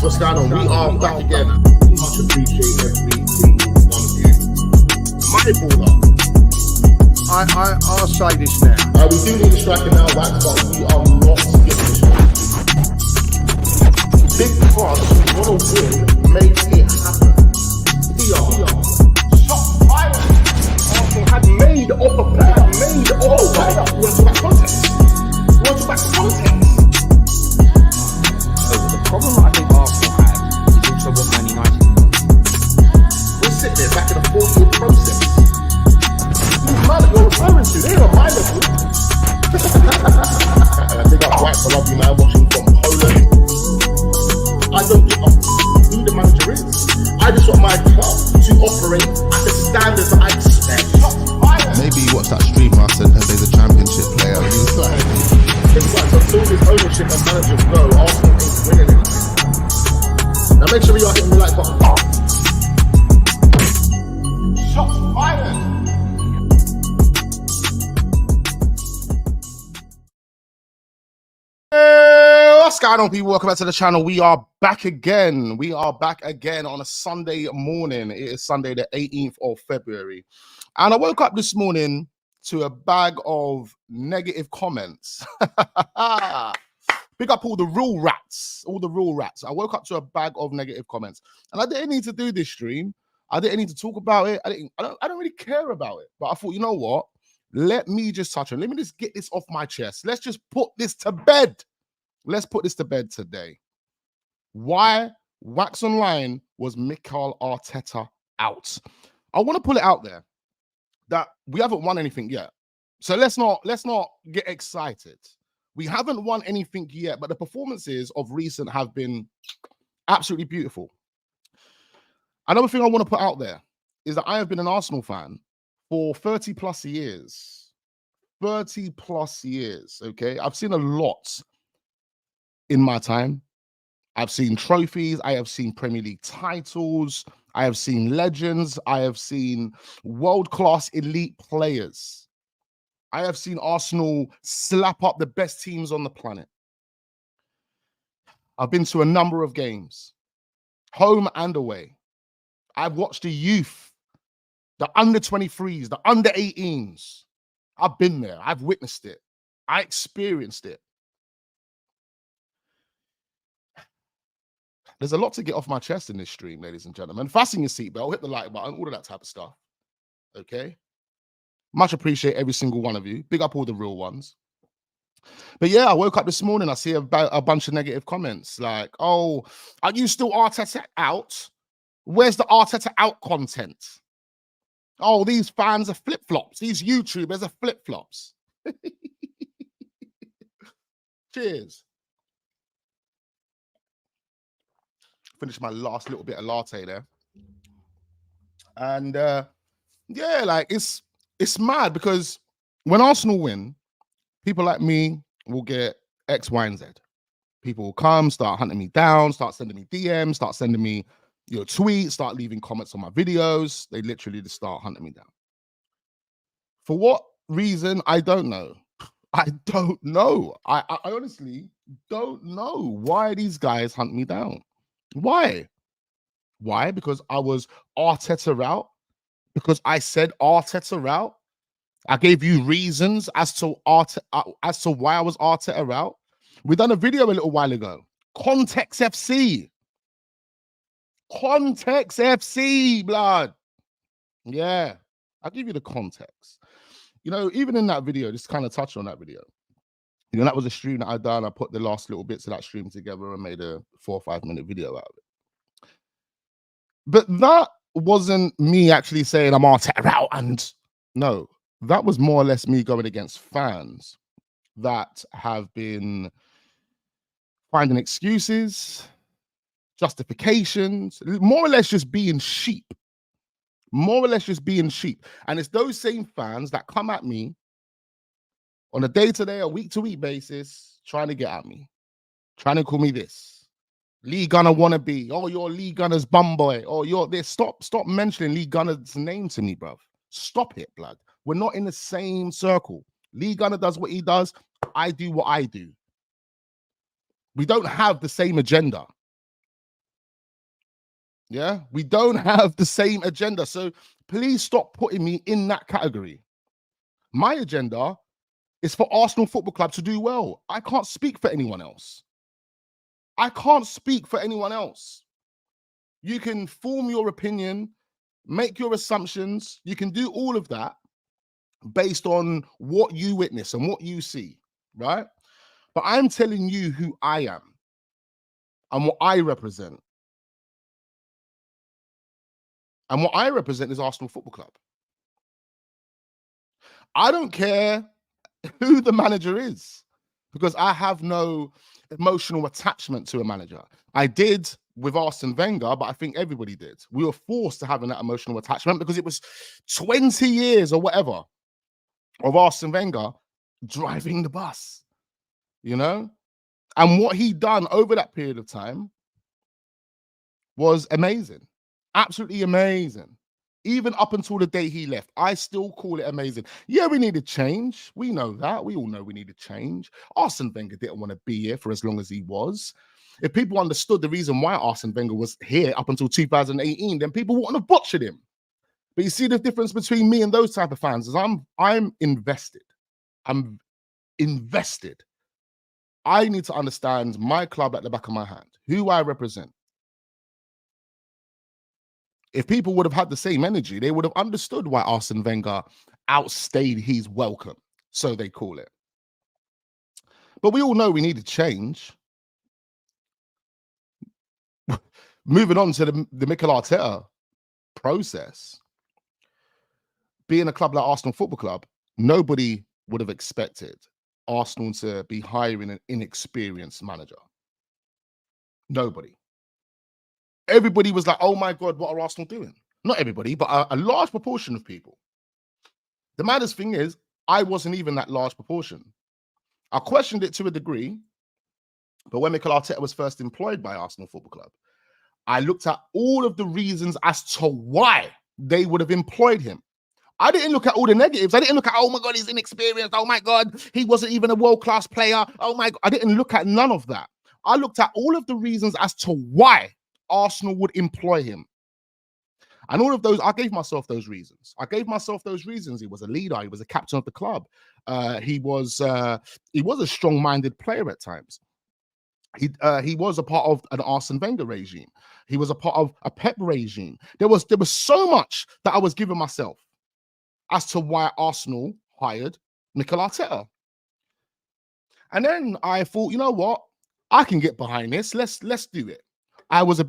What's going on? We are back again. Much appreciate every single one of you. My baller. I'll say this now. We do need a striker now, right? But we are not getting a striker. Big Cross, we want to win, make it happen. We are. Shot fired. Arsenal had made off a player, made off a player. We want to back context. The problem I think Arsenal had is also what Man United did. We're sitting there back in a 4-year process. These man that you're referring to, they're on my level. And I think I'm right for lovely man watching from Poland. I don't give a who the manager is. I just want my club to operate at the standards that I expect. Maybe you watched that stream I said there's a championship player. He was like, it's like, until this ownership and managers go, Arsenal ain't winning anything. Now make sure you are hitting the like button. Shots fired. what's going on, people? Welcome back to the channel. We are back again. We are back again on a Sunday morning. It is Sunday the 18th of February. And I woke up this morning to a bag of negative comments. Big up all the real rats, I woke up to a bag of negative comments, and I didn't need to do this stream. I didn't need to talk about it. I don't really care about it. But I thought, you know what? Let me just touch on. Let me just get this off my chest. Let's just put this to bed. Let's put this to bed today. Why Wax Online was Mikel Arteta out? I want to pull it out there that we haven't won anything yet. So let's not get excited. We haven't won anything yet, but the performances of recent have been absolutely beautiful. Another thing I want to put out there is that I have been an Arsenal fan for 30 plus years. 30 plus years, okay? I've seen a lot in my time. I've seen trophies. I have seen Premier League titles. I have seen legends. I have seen world-class elite players. I have seen Arsenal slap up the best teams on the planet. I've been to a number of games, home and away. I've watched the youth, the under-23s, the under-18s. I've been there. I've witnessed it. I experienced it. There's a lot to get off my chest in this stream, ladies and gentlemen. Fasten your seatbelt, hit the like button, all of that type of stuff. Okay? Much appreciate every single one of you. Big up all the real ones. But yeah, I woke up this morning, I see a bunch of negative comments like, oh, are you still Arteta out? Where's the Arteta out content? Oh, these fans are flip-flops. These YouTubers are flip-flops. Cheers. Finish my last little bit of latte there. And yeah, like it's mad because when Arsenal win, people like me will get X, Y, and Z. People will come, start hunting me down, start sending me DMs, start sending me tweets, start leaving comments on my videos. They literally just start hunting me down. For what reason? I don't know. I don't know. I honestly don't know why these guys hunt me down. Why? Why? Because I was Arteta out? Because I said Arteta out? I gave you reasons as to why I was Arteta out. We done a video a little while ago. Context FC. Context FC, blood. Yeah, I'll give you the context. Even in that video, just kind of touch on that video. That was a stream that I done. I put the last little bits of that stream together and made a 4 or 5 minute video out of it. But that wasn't me actually saying I'm Arteta out. And no, that was more or less me going against fans that have been finding excuses, justifications, more or less just being sheep. More or less just being sheep. And it's those same fans that come at me on a day-to-day or week-to-week basis trying to get at me, trying to call me this. Lee Gunner wannabe. Oh, you're Lee Gunner's bum boy. Oh, you're this. Stop mentioning Lee Gunner's name to me, bruv. Stop it, blood. We're not in the same circle. Lee Gunner does what he does. I do what I do. We don't have the same agenda. Yeah, we don't have the same agenda. So please stop putting me in that category. My agenda is for Arsenal Football Club to do well. I can't speak for anyone else. I can't speak for anyone else. You can form your opinion, make your assumptions. You can do all of that based on what you witness and what you see, right? But I'm telling you who I am and what I represent. And what I represent is Arsenal Football Club. I don't care who the manager is because I have no emotional attachment to a manager. I did with Arsene Wenger, but I think everybody did. We were forced to have that emotional attachment because it was 20 years or whatever of Arsene Wenger driving the bus, you know? And what he done over that period of time was amazing. Absolutely amazing. Even up until the day he left, I still call it amazing. Yeah, we needed change. We know that. We all know we needed change. Arsene Wenger didn't want to be here for as long as he was. If people understood the reason why Arsene Wenger was here up until 2018, then people wouldn't have butchered him. But you see the difference between me and those type of fans is I'm invested. I'm invested. I need to understand my club at the back of my hand, who I represent. If people would have had the same energy, they would have understood why Arsene Wenger outstayed his welcome, so they call it. But we all know we needed change. Moving on to the Mikel Arteta process, being a club like Arsenal Football Club, nobody would have expected Arsenal to be hiring an inexperienced manager. Nobody. Everybody was like, oh my God, what are Arsenal doing? Not everybody, but a large proportion of people. The maddest thing is, I wasn't even that large proportion. I questioned it to a degree, but when Mikel Arteta was first employed by Arsenal Football Club, I looked at all of the reasons as to why they would have employed him. I didn't look at all the negatives. I didn't look at, oh my God, he's inexperienced. Oh my God, he wasn't even a world-class player. Oh my God, I didn't look at none of that. I looked at all of the reasons as to why Arsenal would employ him. And all of those, I gave myself those reasons. He was a leader. He was a captain of the club. He was a strong-minded player at times. He was a part of an Arsene Wenger regime. He was a part of a Pep regime. There was so much that I was giving myself as to why Arsenal hired Mikel Arteta. And then I thought, you know what? I can get behind this. Let's do it. I was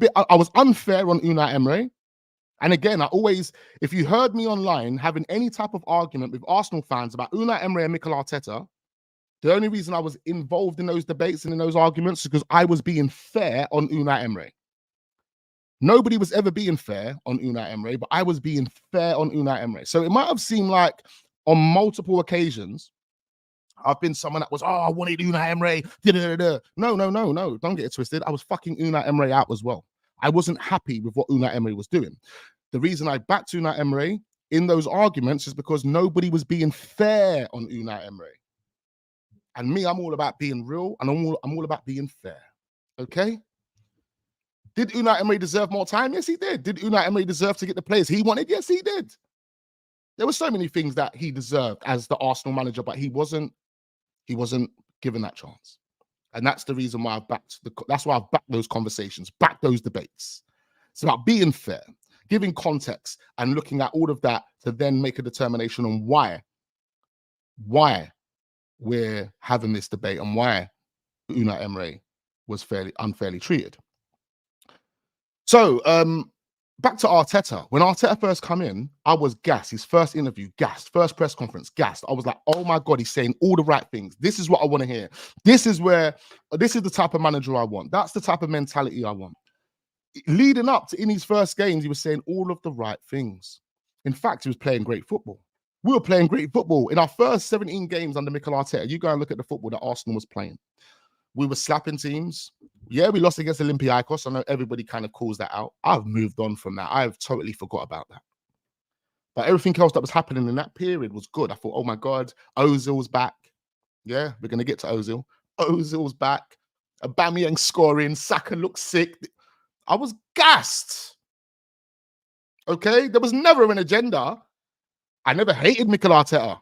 unfair on Unai Emery. And again, if you heard me online having any type of argument with Arsenal fans about Unai Emery and Mikel Arteta, the only reason I was involved in those debates and in those arguments is because I was being fair on Unai Emery. Nobody was ever being fair on Unai Emery, but I was being fair on Unai Emery. So it might have seemed like on multiple occasions, I've been someone that was, I wanted Unai Emery. No. Don't get it twisted. I was fucking Unai Emery out as well. I wasn't happy with what Unai Emery was doing. The reason I backed Unai Emery in those arguments is because nobody was being fair on Unai Emery. And me, I'm all about being real and I'm all about being fair. Okay? Did Unai Emery deserve more time? Yes, he did. Did Unai Emery deserve to get the players he wanted? Yes, he did. There were so many things that he deserved as the Arsenal manager, but he wasn't given that chance. And that's the reason why I've backed those conversations, backed those debates. It's about being fair, giving context and looking at all of that to then make a determination on why we're having this debate and why Unai Emery was unfairly treated. So back to Arteta. When Arteta first come in, I was gassed. His first interview, gassed. First press conference, gassed. I was like, oh my God, he's saying all the right things. This is what I want to hear. This is the type of manager I want. That's the type of mentality I want. Leading up to in his first games, he was saying all of the right things. In fact, he was playing great football. We were playing great football. In our first 17 games under Mikel Arteta, you go and look at the football that Arsenal was playing. We were slapping teams. Yeah, we lost against Olympiacos. I know everybody kind of calls that out. I've moved on from that. I've totally forgot about that. But everything else that was happening in that period was good. I thought, oh my God, Ozil's back. Yeah, we're going to get to Ozil. Ozil's back. Aubameyang scoring. Saka looks sick. I was gassed. Okay, there was never an agenda. I never hated Mikel Arteta.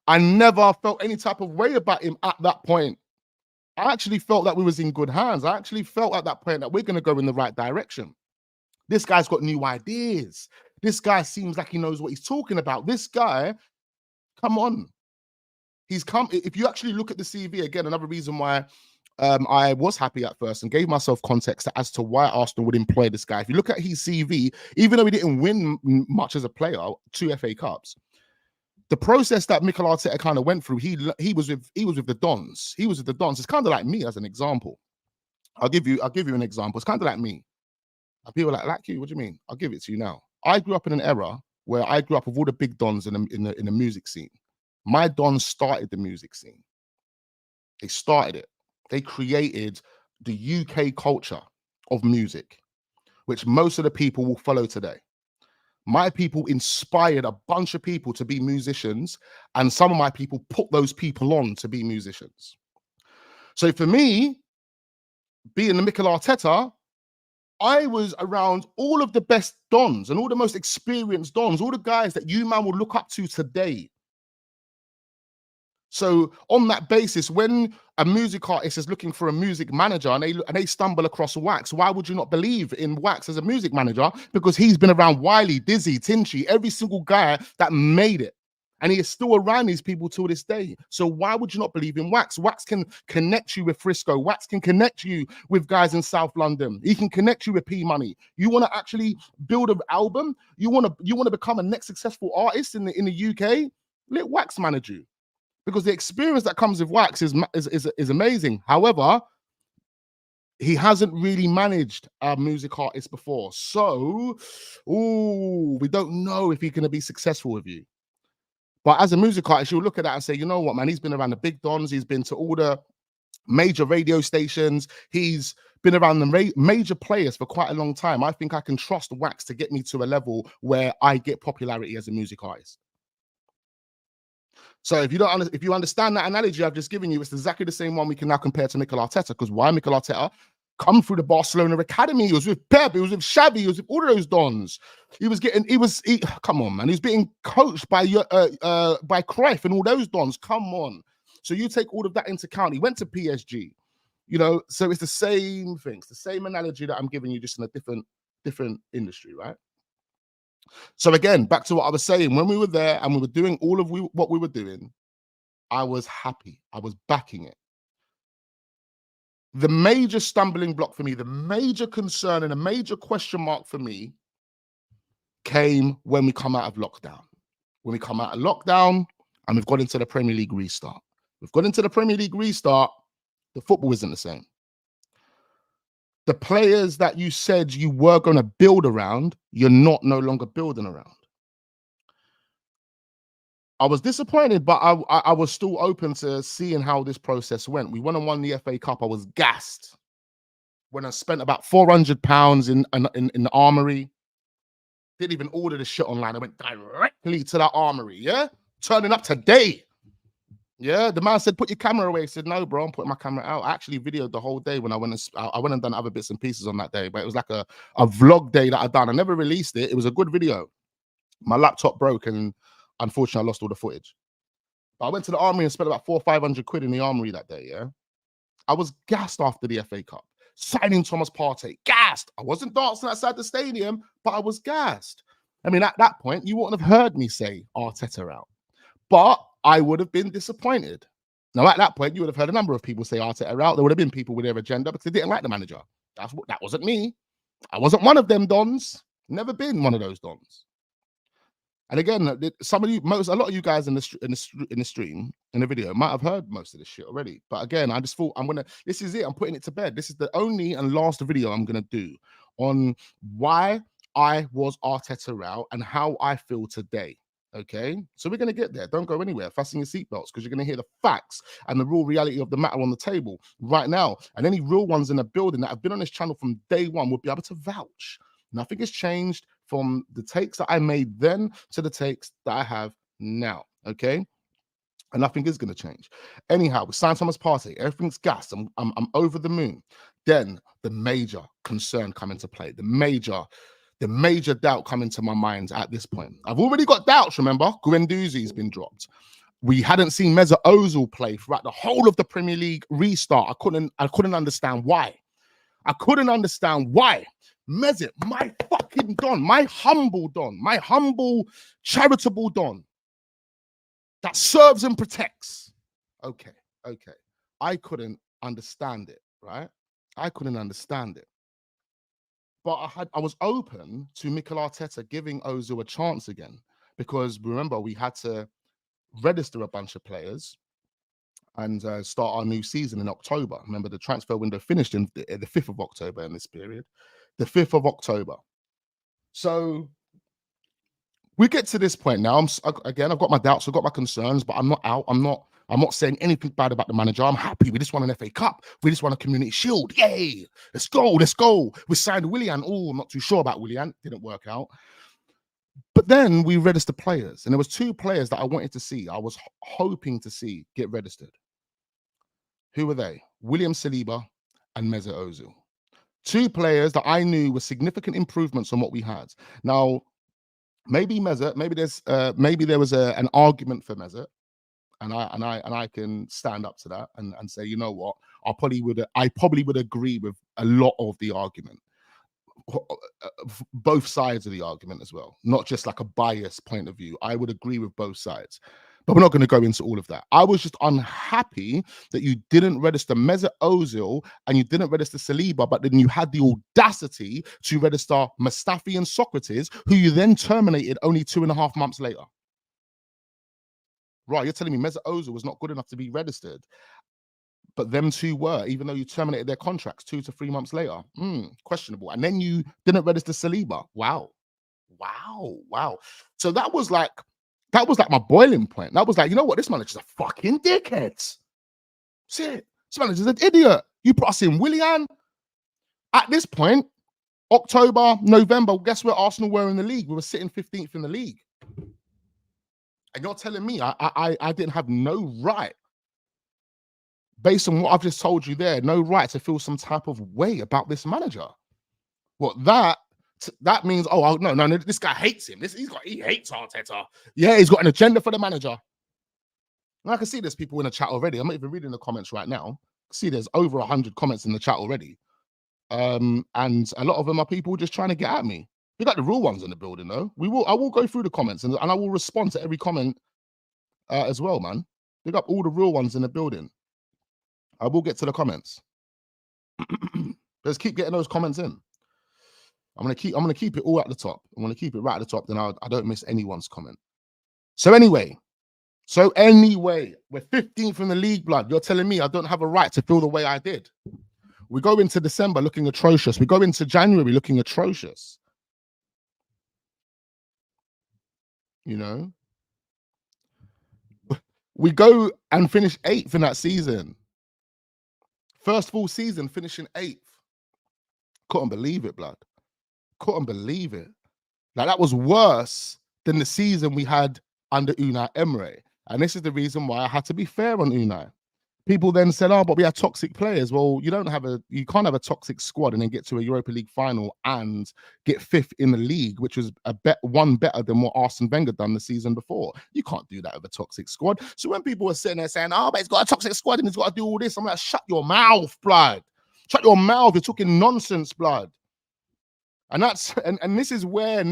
I never felt any type of way about him at that point. I actually felt that we was in good hands. I actually felt at that point that we're going to go in the right direction. This guy's got new ideas. This guy seems like he knows what he's talking about. This guy, come on. He's come. If you actually look at the CV again, another reason why I was happy at first and gave myself context as to why Arsenal would employ this guy. If you look at his CV, even though he didn't win much as a player, 2 FA Cups, the process that Mikel Arteta kind of went through, he was with the Dons. He was with the Dons. It's kind of like me as an example. I'll give you an example. It's kind of like me. And people are like you. What do you mean? I'll give it to you now. I grew up in an era where I grew up with all the big Dons in the music scene. My Dons started the music scene. They started it. They created the UK culture of music, which most of the people will follow today. My people inspired a bunch of people to be musicians, and some of my people put those people on to be musicians. So for me, being the Mikel Arteta, I was around all of the best Dons and all the most experienced Dons, all the guys that you man will look up to today. So on that basis, when a music artist is looking for a music manager and they stumble across Wax, why would you not believe in Wax as a music manager? Because he's been around Wiley, Dizzy, Tinchy, every single guy that made it. And he is still around these people till this day. So why would you not believe in Wax? Wax can connect you with Frisco. Wax can connect you with guys in South London. He can connect you with P Money. You want to actually build an album? You want to become a next successful artist in the UK? Let Wax manage you. Because the experience that comes with Wax is amazing. However, he hasn't really managed a music artist before. So, we don't know if he's going to be successful with you. But as a music artist, you'll look at that and say, you know what, man, he's been around the big Dons. He's been to all the major radio stations. He's been around the major players for quite a long time. I think I can trust Wax to get me to a level where I get popularity as a music artist. So if you understand that analogy I've just given you, it's exactly the same one we can now compare to Mikel Arteta. Because why Mikel Arteta come through the Barcelona academy? He was with Pep, he was with Xavi, he was with all of those Dons. Come on, man. He was being coached by Cruyff and all those Dons. Come on. So you take all of that into account. He went to PSG, so it's the same thing. It's the same analogy that I'm giving you, just in a different industry, right? So again, back to what I was saying, when we were there and we were doing all of what we were doing, I was happy. I was backing it. The major stumbling block for me, the major concern and a major question mark for me came when we come out of lockdown. When we come out of lockdown and we've got into the Premier League restart. We've got into the Premier League restart, the football isn't the same. The players that you said you were going to build around, you're no longer building around. I was disappointed, but I was still open to seeing how this process went. We went and won the FA Cup. I was gassed when I spent about £400 in the Armory. Didn't even order the shit online. I went directly to that Armory, yeah? Turning up today. Yeah, the man said, put your camera away. I said, no, bro, I'm putting my camera out. I actually videoed the whole day when I went and done other bits and pieces on that day, but it was like a vlog day that I done. I never released it. It was a good video. My laptop broke and unfortunately I lost all the footage. But I went to the Armory and spent about £400 or £500 in the Armory that day, yeah? I was gassed after the FA Cup. Signing Thomas Partey, gassed. I wasn't dancing outside the stadium, but I was gassed. I mean, at that point, you wouldn't have heard me say Arteta out. But I would have been disappointed. Now, at that point, you would have heard a number of people say Arteta out. There would have been people with their agenda because they didn't like the manager. That wasn't me. I wasn't one of them Dons. Never been one of those Dons. And again, a lot of you guys in the stream, in the video, might have heard most of this shit already. But again, I just thought this is it. I'm putting it to bed. This is the only and last video I'm going to do on why I was Arteta out and how I feel today. Okay, so we're going to get there. Don't go anywhere. Fasten your seatbelts because you're going to hear the facts and the real reality of the matter on the table right now. And any real ones in the building that have been on this channel from day one will be able to vouch. Nothing has changed from the takes that I made then to the takes that I have now. Okay, and nothing is going to change. Anyhow, we signed Thomas Partey. Everything's gassed. I'm over the moon. Then the major concern come into play. The the major doubt coming to my mind at this point. I've already got doubts, remember? Guendouzi's been dropped. We hadn't seen Mesut Ozil play throughout the whole of the Premier League restart. I couldn't understand why. I couldn't understand why. Mesut, my fucking Don, my humble, charitable Don that serves and protects. Okay. I couldn't understand it, right? I couldn't understand it. But I was open to Mikel Arteta giving Ozil a chance again, because remember, we had to register a bunch of players and start our new season in October. Remember, the transfer window finished in the 5th of October in this period. The 5th of October. So we get to this point now. I've got my doubts, I've got my concerns, but I'm not out. I'm not saying anything bad about the manager. I'm happy. We just won an FA Cup. We just won a Community Shield. Yay! Let's go. We signed Willian. Oh, I'm not too sure about Willian. Didn't work out. But then we registered players, and there was 2 players that I wanted to see. I was hoping to see get registered. Who were they? William Saliba and Mesut Ozil. 2 players that I knew were significant improvements on what we had. Now, maybe Mesut, maybe there was an argument for Mesut, and I can stand up to that and say, you know what, I probably would agree with a lot of the argument, both sides of the argument as well, not just like a biased point of view. I would agree with both sides, but we're not going to go into all of that. I was just unhappy that you didn't register Mesut Ozil and you didn't register Saliba, but then you had the audacity to register Mustafi and Socrates, who you then terminated only 2.5 months later. Right, you're telling me Mesut Ozil was not good enough to be registered, but them 2 were, even though you terminated their contracts 2 to 3 months later. Questionable. And then you didn't register Saliba. Wow. So that was like my boiling point. That was like, you know what? This manager's a fucking dickhead. See it? This manager's an idiot. You put us in Willian. At this point, October, November, guess where Arsenal were in the league? We were sitting 15th in the league. And you're telling me I didn't have no right, based on what I've just told you there, no right to feel some type of way about this manager. What that means? Oh no, this guy hates him. He hates Arteta. Yeah, he's got an agenda for the manager. And I can see there's people in the chat already. I'm not even reading the comments right now. See, there's over 100 comments in the chat already, and a lot of them are people just trying to get at me. We got the real ones in the building, though. I will go through the comments and I will respond to every comment as well, man. We got all the real ones in the building. I will get to the comments. Let's keep getting those comments in. I'm gonna keep it all at the top. I'm gonna keep it right at the top. Then I don't miss anyone's comment. So anyway, we're 15th in the league, blood. You're telling me I don't have a right to feel the way I did. We go into December looking atrocious. We go into January looking atrocious. You know, we go and finish 8th in that season. First full season, finishing 8th. Couldn't believe it, blood. Couldn't believe it. Like, that was worse than the season we had under Unai Emery. And this is the reason why I had to be fair on Unai. People then said, oh, but we have toxic players. Well, you can't have a toxic squad and then get to a Europa League final and get 5th in the league, which was one better than what Arsene Wenger done the season before. You can't do that with a toxic squad. So when people were sitting there saying, oh, but he's got a toxic squad and he's got to do all this, I'm like, shut your mouth, blood. Shut your mouth. You're talking nonsense, blood. And that's and this is where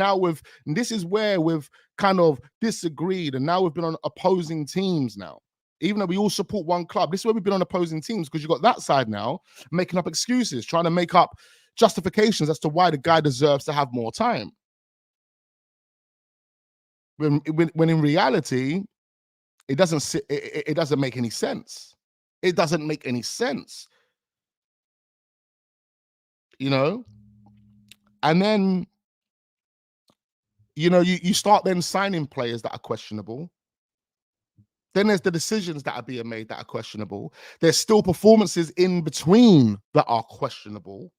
we've kind of disagreed, and now we've been on opposing teams now. Even though we all support one club, this is where we've been on opposing teams, because you've got that side now making up excuses, trying to make up justifications as to why the guy deserves to have more time. When in reality, it doesn't make any sense. It doesn't make any sense. You know? And then, you know, you start then signing players that are questionable. Then there's the decisions that are being made that are questionable. There's still performances in between that are questionable.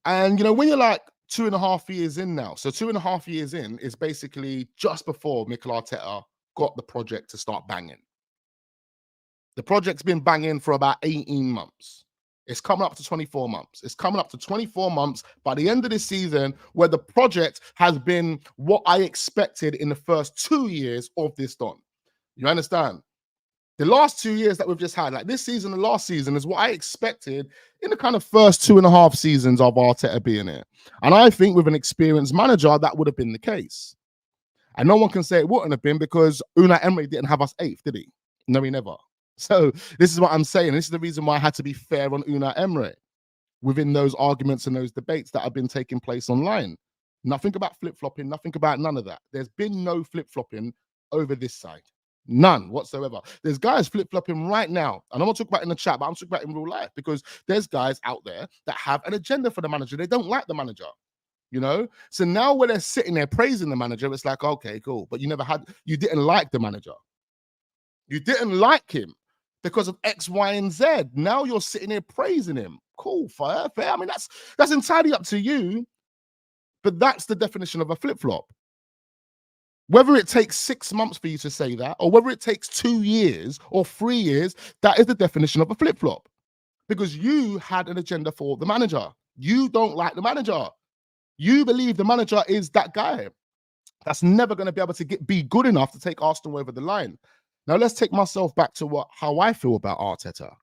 And, you know, when you're like 2.5 years in now, so 2.5 years in is basically just before Mikel Arteta got the project to start banging. The project's been banging for about 18 months. It's coming up to 24 months. It's coming up to 24 months by the end of this season, where the project has been what I expected in the first 2 years of this Don. You understand? The last 2 years that we've just had, like this season and last season, is what I expected in the kind of first 2.5 seasons of Arteta being here. And I think with an experienced manager, that would have been the case. And no one can say it wouldn't have been, because Unai Emery didn't have us 8th, did he? No, he never. So this is what I'm saying. This is the reason why I had to be fair on Unai Emery within those arguments and those debates that have been taking place online. Nothing about flip-flopping, nothing about none of that. There's been no flip-flopping over this side. None whatsoever. There's guys flip-flopping right now. And I'm not talking about in the chat, but I'm talking about in real life, because there's guys out there that have an agenda for the manager. They don't like the manager. You know, so now when they're sitting there praising the manager, it's like, okay, cool, but you didn't like the manager. You didn't like him because of X, Y, and Z. Now you're sitting there praising him. Cool, fair. I mean, that's entirely up to you, but that's the definition of a flip-flop. Whether it takes 6 months for you to say that, or whether it takes 2 years or 3 years, that is the definition of a flip-flop, because you had an agenda for the manager. You don't like the manager. You believe the manager is that guy that's never going to be able to be good enough to take Arsenal over the line. Now, let's take myself back to how I feel about Arteta.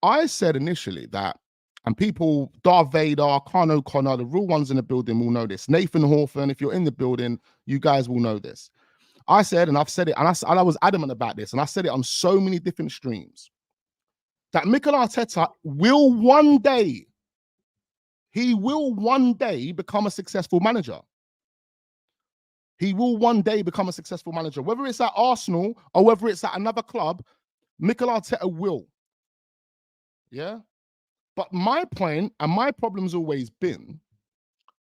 I said initially that, and people, Darth Vader, Khan O'Connor, the real ones in the building will know this. Nathan Hawthorne, if you're in the building, you guys will know this. I said, and I've said it, and I was adamant about this, and I said it on so many different streams, that Mikel Arteta will one day become a successful manager. He will one day become a successful manager. Whether it's at Arsenal or whether it's at another club, Mikel Arteta will. Yeah? But my point and my problem's always been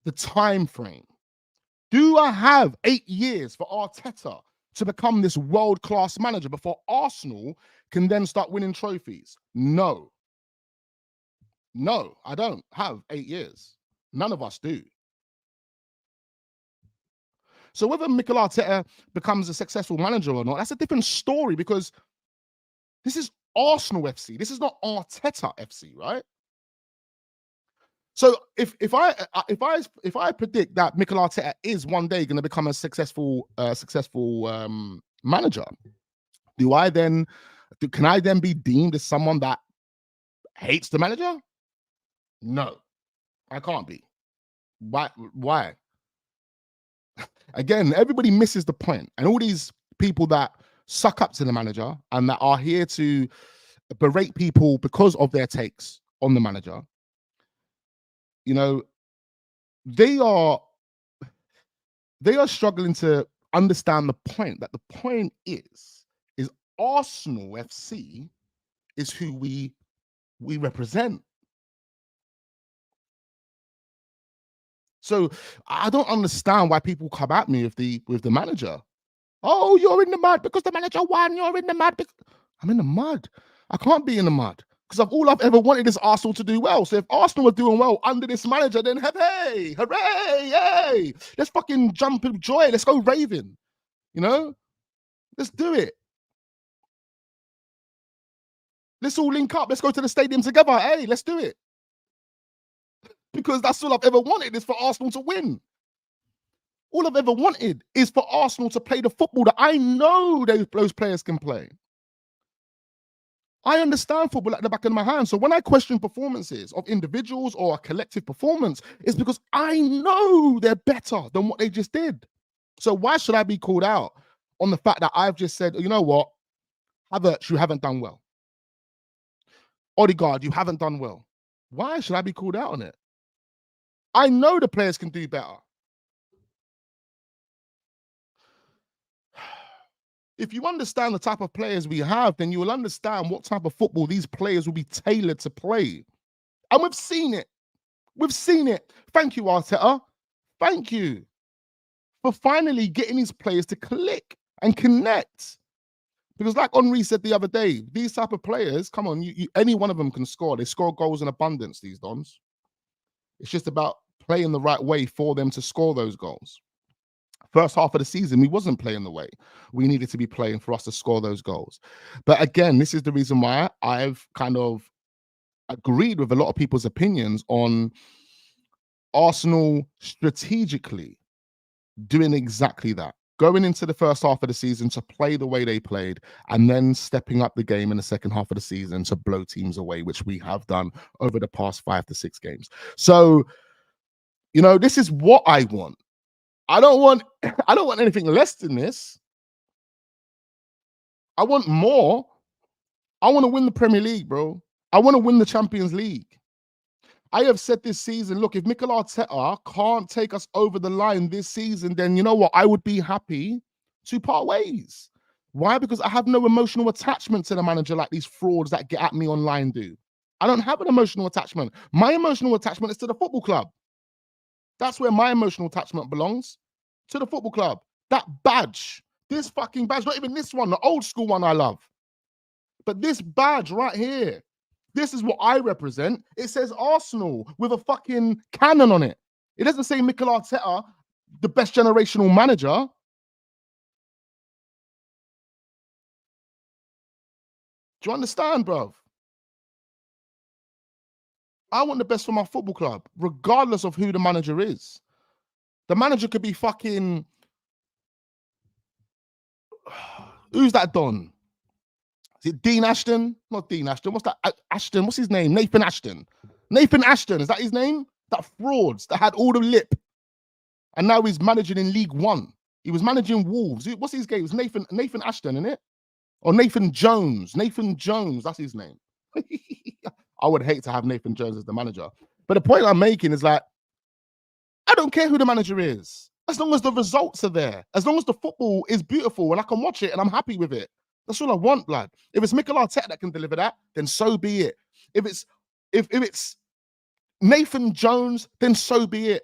the time frame. Do I have 8 years for Arteta to become this world-class manager before Arsenal can then start winning trophies? No. No, I don't have 8 years. None of us do. So whether Mikel Arteta becomes a successful manager or not, that's a different story, because this is Arsenal FC. This is not Arteta FC, right? So if I predict that Mikel Arteta is one day going to become a successful manager, can I then be deemed as someone that hates the manager? No, I can't be. Why? Again, everybody misses the point, and all these people that suck up to the manager and that are here to berate people because of their takes on the manager, you know, they are struggling to understand the point. That the point is Arsenal FC is who we represent. So I don't understand why people come at me with the manager. Oh, you're in the mud because the manager won. You're in the mud. I'm in the mud. I can't be in the mud, because all I've ever wanted is Arsenal to do well. So if Arsenal are doing well under this manager, then hooray, hooray, yay. Let's fucking jump with joy. Let's go raving. You know? Let's do it. Let's all link up. Let's go to the stadium together. Hey, let's do it. Because that's all I've ever wanted, is for Arsenal to win. All I've ever wanted is for Arsenal to play the football that I know those players can play. I understand football at the back of my hand. So when I question performances of individuals or a collective performance, it's because I know they're better than what they just did. So why should I be called out on the fact that I've just said, you know what, Havertz, you haven't done well. Odegaard, you haven't done well. Why should I be called out on it? I know the players can do better. If you understand the type of players we have, then you will understand what type of football these players will be tailored to play. And we've seen it. We've seen it. Thank you, Arteta. Thank you for finally getting these players to click and connect. Because like Henri said the other day, these type of players, come on, any one of them can score. They score goals in abundance, these Dons. It's just about playing the right way for them to score those goals. First half of the season, we wasn't playing the way we needed to be playing for us to score those goals. But again, this is the reason why I've kind of agreed with a lot of people's opinions on Arsenal strategically doing exactly that. Going into the first half of the season to play the way they played, and then stepping up the game in the second half of the season to blow teams away, which we have done over the past 5 to 6 games. So, you know, this is what I want. I don't want anything less than this. I want more. I want to win the Premier League, bro. I want to win the Champions League. I have said this season, look, if Mikel Arteta can't take us over the line this season, then you know what? I would be happy to part ways. Why? Because I have no emotional attachment to the manager like these frauds that get at me online do. I don't have an emotional attachment. My emotional attachment is to the football club. That's where my emotional attachment belongs, to the football club. That badge, this fucking badge, not even this one, the old school one I love. But this badge right here, this is what I represent. It says Arsenal with a fucking cannon on it. It doesn't say Mikel Arteta, the best generational manager. Do you understand, bruv? I want the best for my football club, regardless of who the manager is. The manager could be fucking... Who's that Don? Is it Dean Ashton? Not Dean Ashton. What's that? Ashton. What's his name? Nathan Ashton. Nathan Ashton. Is that his name? That frauds that had all the lip. And now he's managing in League One. He was managing Wolves. What's his game? It was Nathan Ashton, isn't it? Or Nathan Jones. Nathan Jones. That's his name. I would hate to have Nathan Jones as the manager. But the point I'm making is like, I don't care who the manager is. As long as the results are there. As long as the football is beautiful and I can watch it and I'm happy with it. That's all I want, blood. If it's Mikel Arteta that can deliver that, then so be it. If it's Nathan Jones, then so be it.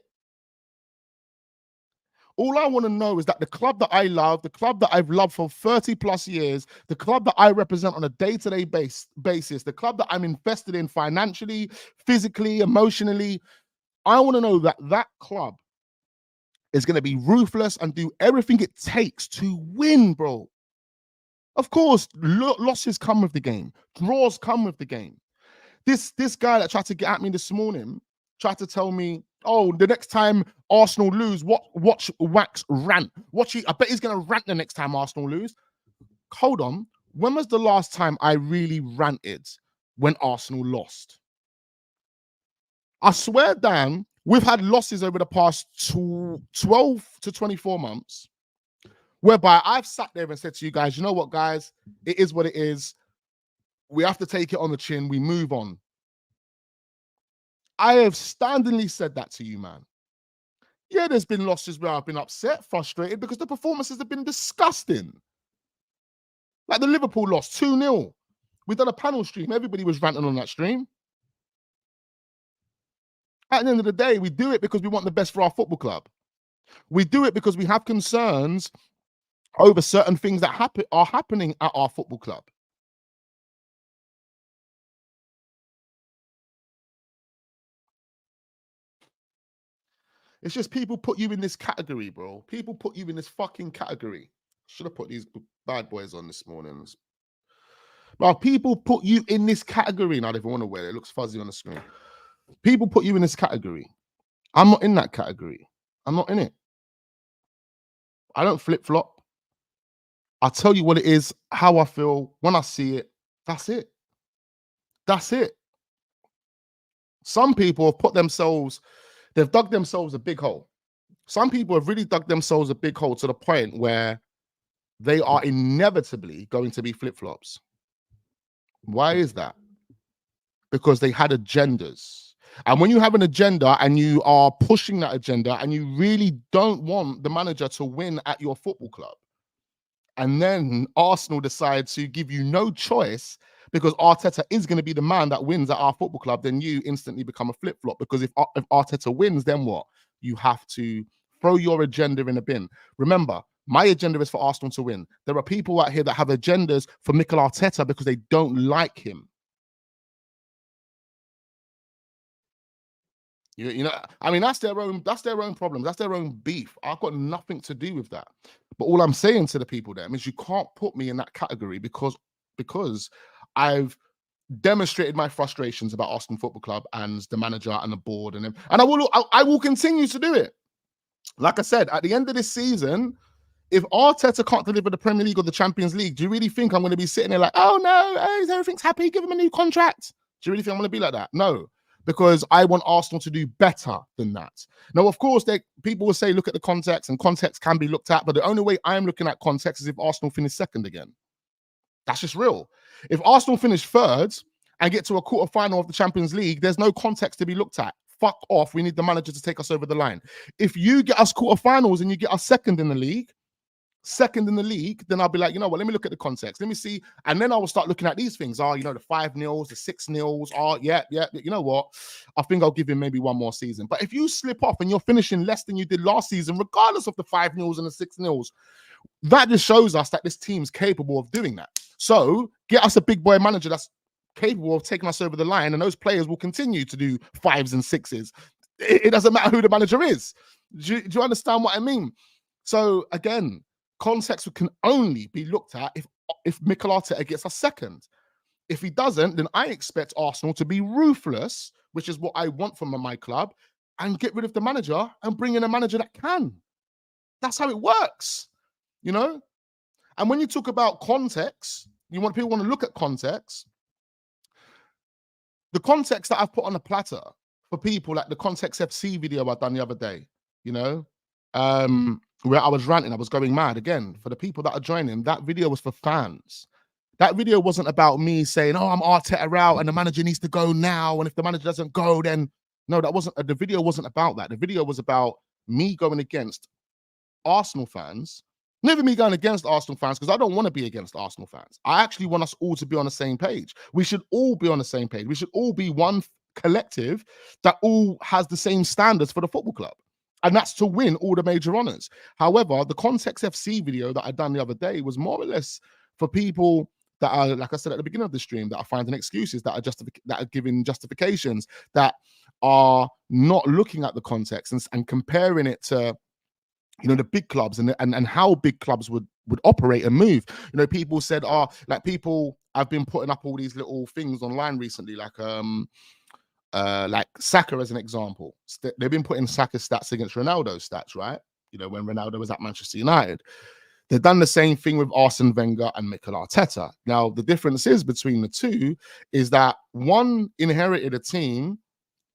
All I want to know is that the club that I love, the club that I've loved for 30 plus years, the club that I represent on a day-to-day basis, the club that I'm invested in financially, physically, emotionally, I want to know that that club is going to be ruthless and do everything it takes to win, bro. Of course, losses come with the game. Draws come with the game. This guy that tried to get at me this morning tried to tell me, oh, the next time Arsenal lose, watch Wax rant. I bet he's going to rant the next time Arsenal lose. Hold on. When was the last time I really ranted when Arsenal lost? I swear down, we've had losses over the past 12 to 24 months, whereby I've sat there and said to you guys, you know what, guys? It is what it is. We have to take it on the chin. We move on. I have standingly said that to you, man. Yeah, there's been losses where I've been upset, frustrated, because the performances have been disgusting. Like the Liverpool loss, 2-0. We done a panel stream. Everybody was ranting on that stream. At the end of the day, we do it because we want the best for our football club. We do it because we have concerns over certain things that are happening at our football club. It's just people put you in this category, bro. People put you in this fucking category. Should have put these bad boys on this morning. Well, people put you in this category. Now, I don't even want to wear it. It looks fuzzy on the screen. People put you in this category. I'm not in that category. I'm not in it. I don't flip-flop. I'll tell you what it is, how I feel, when I see it. That's it. That's it. Some people have they've dug themselves a big hole. Some people have really dug themselves a big hole to the point where they are inevitably going to be flip-flops. Why is that? Because they had agendas. And when you have an agenda and you are pushing that agenda and you really don't want the manager to win at your football club, and then Arsenal decide to give you no choice because Arteta is going to be the man that wins at our football club, then you instantly become a flip-flop. Because if Arteta wins, then what? You have to throw your agenda in a bin. Remember, my agenda is for Arsenal to win. There are people out here that have agendas for Mikel Arteta because they don't like him. You know, I mean, that's their own problems. That's their own beef. I've got nothing to do with that. But all I'm saying to the people there is you can't put me in that category because I've demonstrated my frustrations about Arsenal Football Club and the manager and the board, and I will continue to do it. Like I said, at the end of this season, if Arteta can't deliver the Premier League or the Champions League, do you really think I'm going to be sitting there like, oh no, everything's happy, give him a new contract? Do you really think I'm going to be like that? No, because I want Arsenal to do better than that. Now, of course, people will say, look at the context, and context can be looked at, but the only way I'm looking at context is if Arsenal finish second again. That's just real. If Arsenal finish third and get to a quarter-final of the Champions League, there's no context to be looked at. Fuck off. We need the manager to take us over the line. If you get us quarter-finals and you get us second in the league, then I'll be like, you know what, let me look at the context. Let me see. And then I will start looking at these things. The 5-0s, the 6-0s. Yeah. You know what? I think I'll give him maybe one more season. But if you slip off and you're finishing less than you did last season, regardless of the 5-0s and the 6-0s, that just shows us that this team's capable of doing that. So get us a big boy manager that's capable of taking us over the line, and those players will continue to do 5s and 6s. It doesn't matter who the manager is. Do you understand what I mean? So again, context can only be looked at if Mikel Arteta gets us second. If he doesn't, then I expect Arsenal to be ruthless, which is what I want from my club, and get rid of the manager and bring in a manager that can. That's how it works, you know? And when you talk about context, people want to look at context. The context that I've put on a platter for people, like the Context FC video I done the other day, where I was ranting, I was going mad. Again, for the people that are joining, that video was for fans. That video wasn't about me saying, oh, I'm Arteta out and the manager needs to go now, and if the manager doesn't go, then... No, the video wasn't about that. The video was about me going against Arsenal fans. Never me going against Arsenal fans, because I don't want to be against Arsenal fans. I actually want us all to be on the same page. We should all be on the same page. We should all be one collective that all has the same standards for the football club. And that's to win all the major honours. However, the Context FC video that I done the other day was more or less for people that are, like I said at the beginning of the stream, that are finding excuses, that are giving justifications, that are not looking at the context and comparing it to, the big clubs and how big clubs would operate and move. People said, people have been putting up all these little things online recently, like Saka as an example. They've been putting Saka stats against Ronaldo's stats, right? When Ronaldo was at Manchester United. They've done the same thing with Arsene Wenger and Mikel Arteta. Now, the difference is between the two is that one inherited a team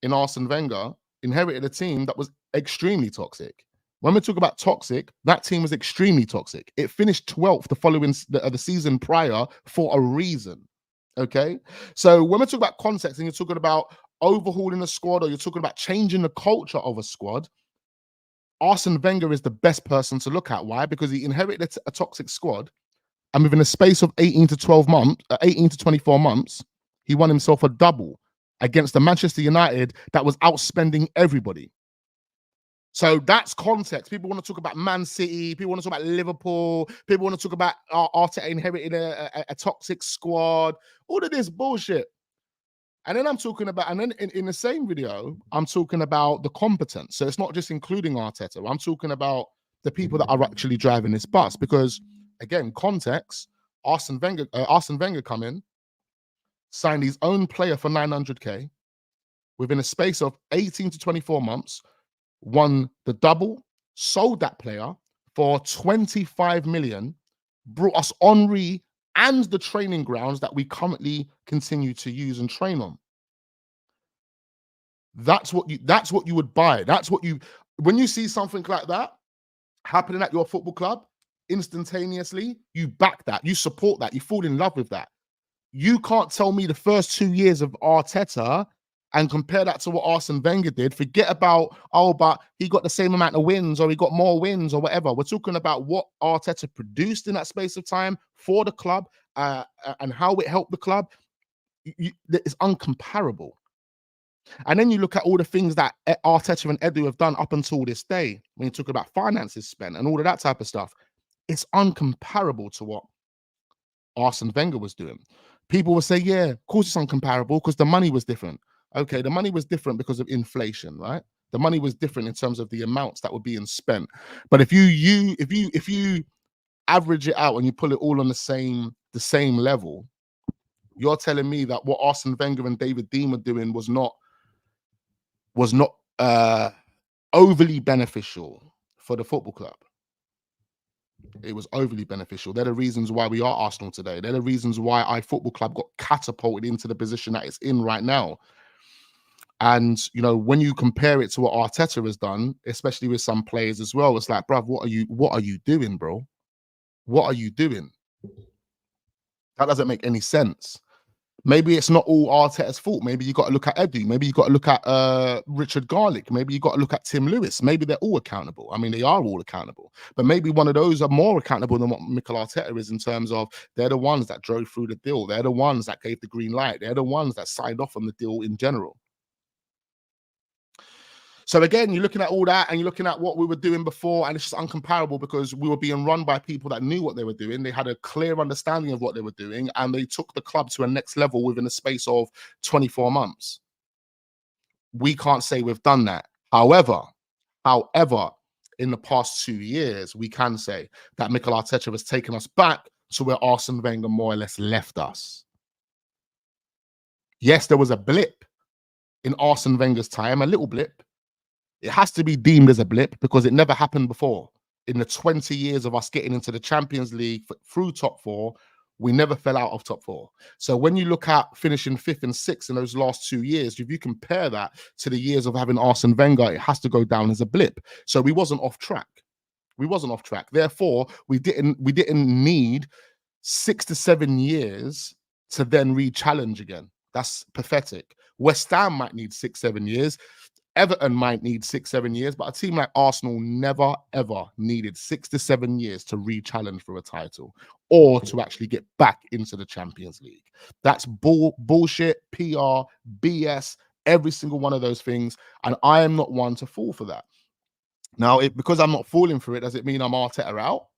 in Arsene Wenger, inherited a team that was extremely toxic. When we talk about toxic, that team was extremely toxic. It finished 12th the season prior for a reason. Okay? So when we talk about context and you're talking about overhauling a squad, or you're talking about changing the culture of a squad, Arsene Wenger is the best person to look at. Why? Because he inherited a toxic squad, and within a space of 18 to 24 months, he won himself a double against the Manchester United that was outspending everybody. So that's context. People want to talk about Man City. People want to talk about Liverpool. People want to talk about Arteta inheriting a toxic squad. All of this bullshit. And then I'm talking about, and then in the same video, I'm talking about the competence. So it's not just including Arteta. I'm talking about the people that are actually driving this bus. Because again, context, Arsene Wenger come in, signed his own player for 900k within a space of 18 to 24 months, won the double, sold that player for 25 million, brought us Henry and the training grounds that we currently continue to use and train on. That's what you would buy. When you see something like that happening at your football club, instantaneously, you back that, you support that, you fall in love with that. You can't tell me the first 2 years of Arteta and compare that to what Arsene Wenger did. Forget about, but he got the same amount of wins, or he got more wins, or whatever. We're talking about what Arteta produced in that space of time for the club, and how it helped the club. It's uncomparable. And then you look at all the things that Arteta and Edu have done up until this day, when you talk about finances spent and all of that type of stuff. It's uncomparable to what Arsene Wenger was doing. People will say, yeah, of course it's uncomparable because the money was different. Okay, the money was different because of inflation, right? The money was different in terms of the amounts that were being spent. But if you average it out and you pull it all on the same level, You're telling me that what Arsene Wenger and David Dean were doing was not overly beneficial for the football club. It was overly beneficial. They're the reasons why we are Arsenal today. They're the reasons why our football club got catapulted into the position that it's in right now. And you know, when you compare it to what Arteta has done, especially with some players as well, it's like, bruv, what are you doing, bro? What are you doing? That doesn't make any sense. Maybe it's not all Arteta's fault. Maybe you got to look at Edu. Maybe you got to look at Richard Garlick. Maybe you got to look at Tim Lewis. Maybe they're all accountable. I mean, they are all accountable. But maybe one of those are more accountable than what Mikel Arteta is, in terms of they're the ones that drove through the deal. They're the ones that gave the green light. They're the ones that signed off on the deal in general. So again, you're looking at all that and you're looking at what we were doing before, and it's just uncomparable because we were being run by people that knew what they were doing. They had a clear understanding of what they were doing, and they took the club to a next level within a space of 24 months. We can't say we've done that. However, in the past 2 years, we can say that Mikel Arteta has taken us back to where Arsene Wenger more or less left us. Yes, there was a blip in Arsene Wenger's time, a little blip. It has to be deemed as a blip because it never happened before. In the 20 years of us getting into the Champions League through top four, we never fell out of top four. So when you look at finishing 5th and 6th in those last 2 years, if you compare that to the years of having Arsene Wenger, it has to go down as a blip. So we wasn't off track. We wasn't off track. Therefore, we didn't need 6 to 7 years to then re-challenge again. That's pathetic. West Ham might need 6, 7 years. Everton might need 6, 7 years, but a team like Arsenal never, ever needed 6 to 7 years to re-challenge for a title or to actually get back into the Champions League. That's bullshit, PR, BS, every single one of those things. And I am not one to fall for that. Now, because I'm not falling for it, does it mean I'm Arteta out?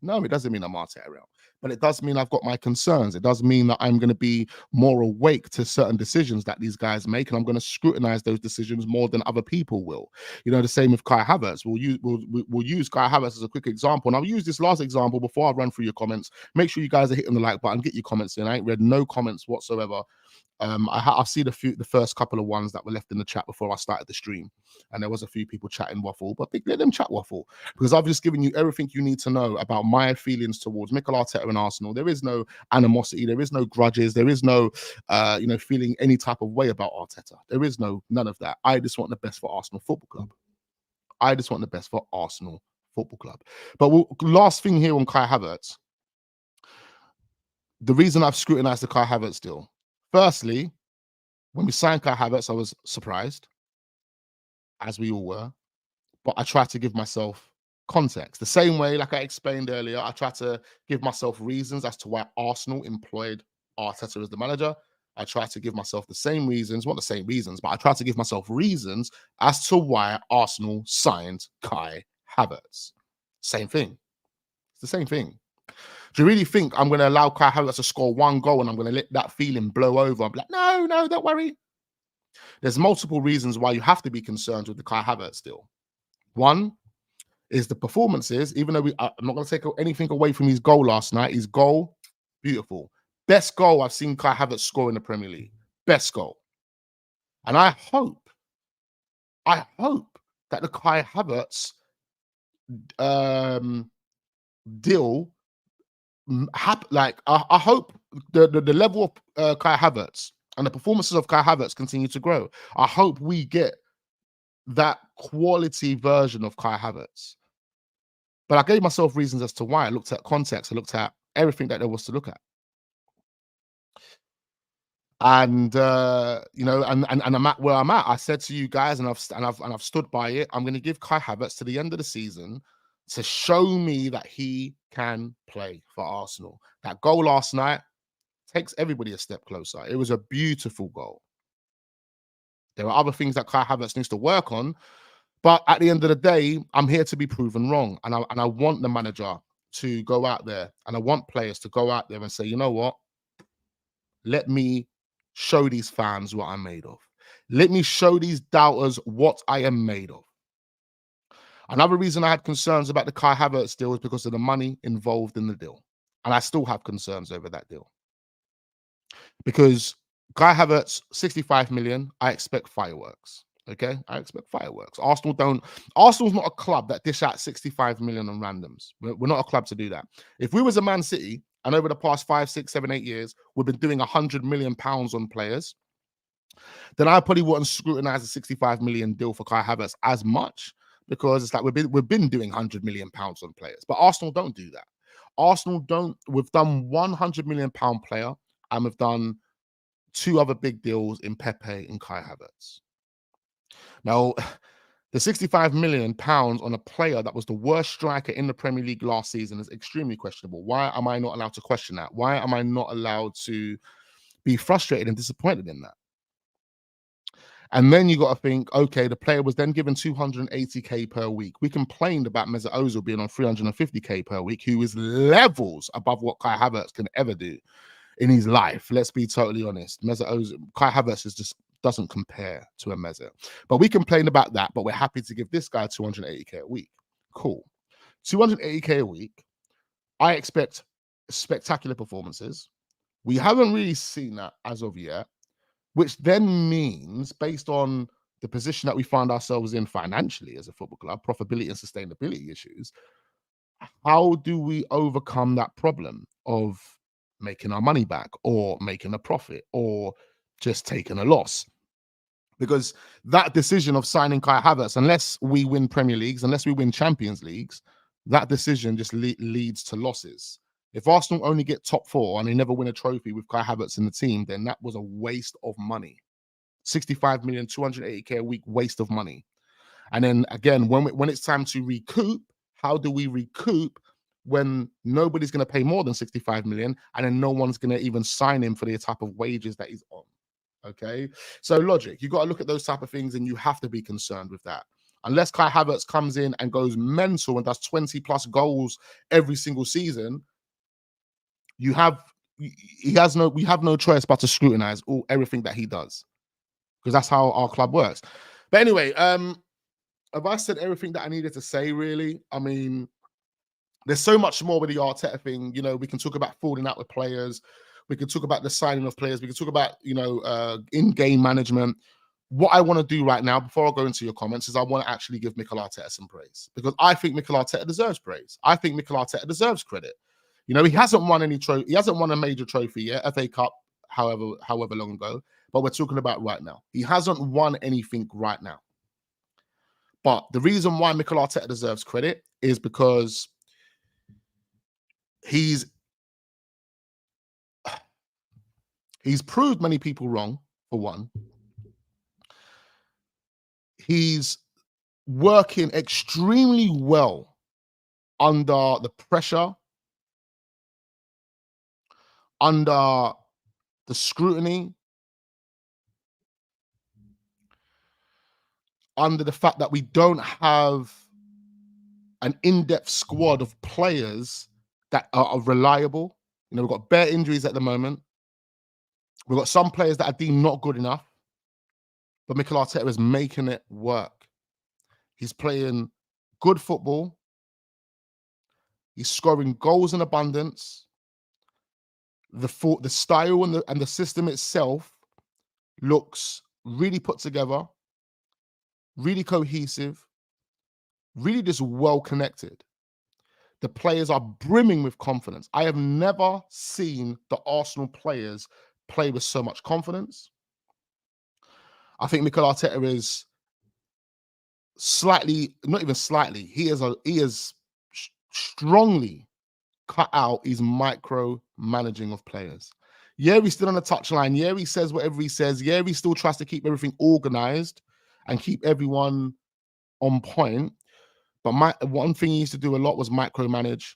No, it doesn't mean I'm Arteta out. But it does mean I've got my concerns. It does mean that I'm going to be more awake to certain decisions that these guys make, and I'm going to scrutinize those decisions more than other people will. You know, the same with Kai Havertz. We'll use Kai Havertz as a quick example, and I'll use this last example before I run through your comments. Make sure you guys are hitting the like button, get your comments in. I ain't read no comments whatsoever. I've seen the first couple of ones that were left in the chat before I started the stream, and there was a few people chatting waffle, but let them chat waffle, because I've just given you everything you need to know about my feelings towards Mikel Arteta and Arsenal. There is no animosity, there is no grudges, there is no feeling any type of way about Arteta. There is none of that. I just want the best for Arsenal Football Club. I just want the best for Arsenal Football Club. But last thing here on Kai Havertz, the reason I've scrutinized the Kai Havertz deal. Firstly, when we signed Kai Havertz, I was surprised, as we all were, but I tried to give myself context. The same way, like I explained earlier, I tried to give myself reasons as to why Arsenal employed Arteta as the manager. I tried to give myself the same reasons, not the same reasons, but I tried to give myself reasons as to why Arsenal signed Kai Havertz. Same thing. It's the same thing. Do you really think I'm going to allow Kai Havertz to score 1 goal and I'm going to let that feeling blow over? I'm like, no, don't worry. There's multiple reasons why you have to be concerned with the Kai Havertz deal. One is the performances, even though I'm not going to take anything away from his goal last night. His goal, beautiful. Best goal I've seen Kai Havertz score in the Premier League. Best goal. And I hope that the Kai Havertz deal, I hope the level of Kai Havertz and the performances of Kai Havertz continue to grow. I hope we get that quality version of Kai Havertz. But I gave myself reasons as to why. I looked at context. I looked at everything that there was to look at. And and I'm at where I'm at. I said to you guys, and I've stood by it. I'm going to give Kai Havertz to the end of the season to show me that he can play for Arsenal. That goal last night takes everybody a step closer. It was a beautiful goal. There are other things that Kai Havertz needs to work on, but at the end of the day, I'm here to be proven wrong. And I want the manager to go out there, and I want players to go out there and say, you know what? Let me show these fans what I'm made of. Let me show these doubters what I am made of. Another reason I had concerns about the Kai Havertz deal is because of the money involved in the deal. And I still have concerns over that deal. because Kai Havertz 65 million. I expect fireworks. Okay, I expect fireworks. Arsenal's not a club that dish out 65 million on randoms. We're not a club to do that. If we was a Man City, and over the past 5, 6, 7, 8 years, we've been doing 100 million pounds on players, then I probably wouldn't scrutinize a 65 million deal for Kai Havertz as much, because it's like we've been doing 100 million pounds on players. But Arsenal don't do that. Arsenal don't. We've done 100 million pound player, and we've done 2 other big deals in Pepe and Kai Havertz. Now, the 65 million pounds on a player that was the worst striker in the Premier League last season is extremely questionable. Why am I not allowed to question that? Why am I not allowed to be frustrated and disappointed in that? And then you got to think, okay, the player was then given 280k per week. We complained about Mesut Ozil being on 350k per week, who is levels above what Kai Havertz can ever do in his life. Let's be totally honest. Mesut Ozil, Kai Havertz is just doesn't compare to a Mesut. But we complain about that, but we're happy to give this guy 280k a week. Cool. 280k a week. I expect spectacular performances. We haven't really seen that as of yet, which then means, based on the position that we find ourselves in financially as a football club, profitability and sustainability issues, how do we overcome that problem of making our money back, or making a profit, or just taking a loss? Because that decision of signing Kai Havertz, unless we win Premier Leagues, unless we win Champions Leagues, that decision just leads to losses. If Arsenal only get top 4 and they never win a trophy with Kai Havertz in the team, then that was a waste of money. 65 million, 280k a week, waste of money. And then again, when it's time to recoup, how do we recoup when nobody's going to pay more than 65 million, and then no one's going to even sign him for the type of wages that he's on? Okay, so logic, you got to look at those type of things, and you have to be concerned with that. Unless Kai Havertz comes in and goes mental and does 20 plus goals every single season, we have no choice but to scrutinize everything that he does, because that's how our club works. But anyway, have I said everything that I needed to say, really? I mean, there's so much more with the Arteta thing. You know, we can talk about falling out with players. We can talk about the signing of players. We can talk about, in-game management. What I want to do right now, before I go into your comments, is I want to actually give Mikel Arteta some praise, because I think Mikel Arteta deserves praise. I think Mikel Arteta deserves credit. You know, he hasn't won any trophy. He hasn't won a major trophy yet, FA Cup, however long ago. But we're talking about right now. He hasn't won anything right now. But the reason why Mikel Arteta deserves credit is because he's proved many people wrong, for one. He's working extremely well under the pressure, under the scrutiny, under the fact that we don't have an in-depth squad of players that are reliable. You know, we've got bare injuries at the moment. We've got some players that are deemed not good enough, but Mikel Arteta is making it work. He's playing good football. He's scoring goals in abundance. The style and the system itself looks really put together, really cohesive, really just well connected. The players are brimming with confidence. I have never seen the Arsenal players play with so much confidence. I think Mikel Arteta is not even slightly, he is strongly cut out his micro managing of players. Yeah, he's still on the touchline. Yeah, he says whatever he says. Yeah, he still tries to keep everything organized and keep everyone on point. But one thing he used to do a lot was micromanage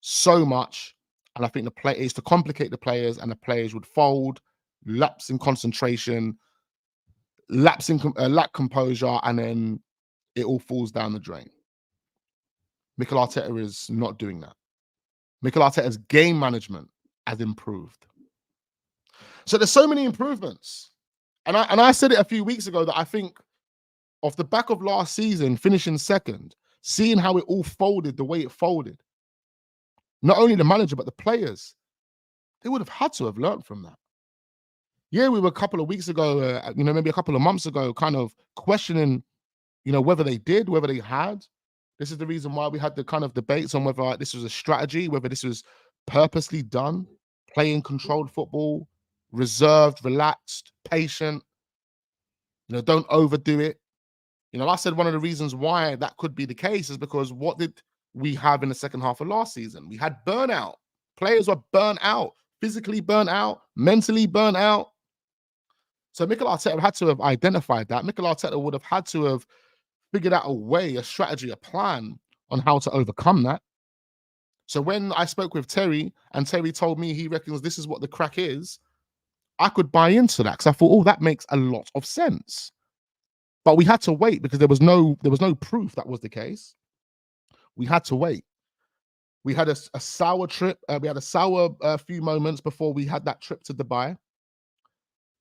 so much. And I think the used to complicate the players, and the players would fold, lapse in concentration, lack composure, and then it all falls down the drain. Mikel Arteta is not doing that. Mikel Arteta's game management has improved. So there's so many improvements. And I said it a few weeks ago that I think off the back of last season, finishing second, seeing how it all folded the way it folded, not only the manager, but the players, they would have had to have learned from that. yeah, we were a couple of weeks ago, maybe a couple of months ago, kind of questioning, whether they did, whether they had. This is the reason why we had the kind of debates on whether this was a strategy, whether this was purposely done, playing controlled football, reserved, relaxed, patient. Don't overdo it. I said one of the reasons why that could be the case is because what did we have in the second half of last season? We had burnout. Players were burnt out, physically burnt out, mentally burnt out. So Mikel Arteta had to have identified that. Mikel Arteta would have had to have figured out a way, a strategy, a plan on how to overcome that. So when I spoke with Terry and Terry told me he reckons this is what the crack is, I could buy into that because I thought, oh, that makes a lot of sense. But we had to wait because there was no proof that was the case. We had to wait. We had a sour trip. We had a sour few moments before we had that trip to Dubai.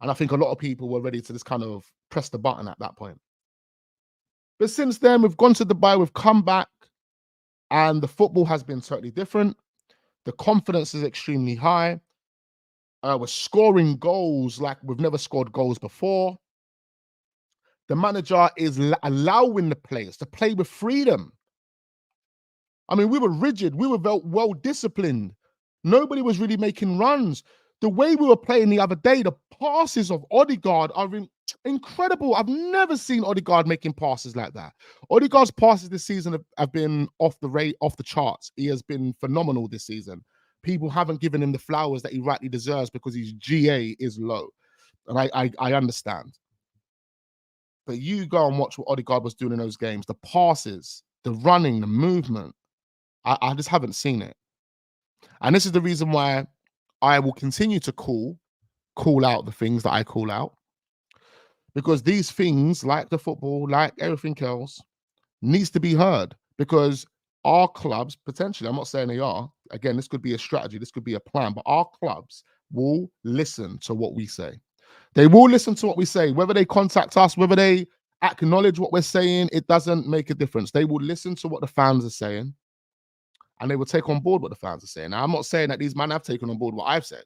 And I think a lot of people were ready to just kind of press the button at that point. But since then, we've gone to Dubai, we've come back, and the football has been totally different. The confidence is extremely high. We're scoring goals like we've never scored goals before. The manager is allowing the players to play with freedom. I mean, we were rigid. We were well disciplined. Nobody was really making runs. The way we were playing the other day, the passes of Odegaard are incredible. I've never seen Odegaard making passes like that. Odegaard's passes this season have been off the charts. He has been phenomenal this season. People haven't given him the flowers that he rightly deserves because his GA is low. And I understand. But you go and watch what Odegaard was doing in those games. The passes, the running, the movement. I just haven't seen it. And this is the reason why I will continue to call out the things that I call out. Because these things, like the football, like everything else, needs to be heard. Because our clubs, potentially, I'm not saying they are, again, this could be a strategy, this could be a plan, but our clubs will listen to what we say. They will listen to what we say. Whether they contact us, whether they acknowledge what we're saying, it doesn't make a difference. They will listen to what the fans are saying. And they will take on board what the fans are saying. Now, I'm not saying that these men have taken on board what I've said.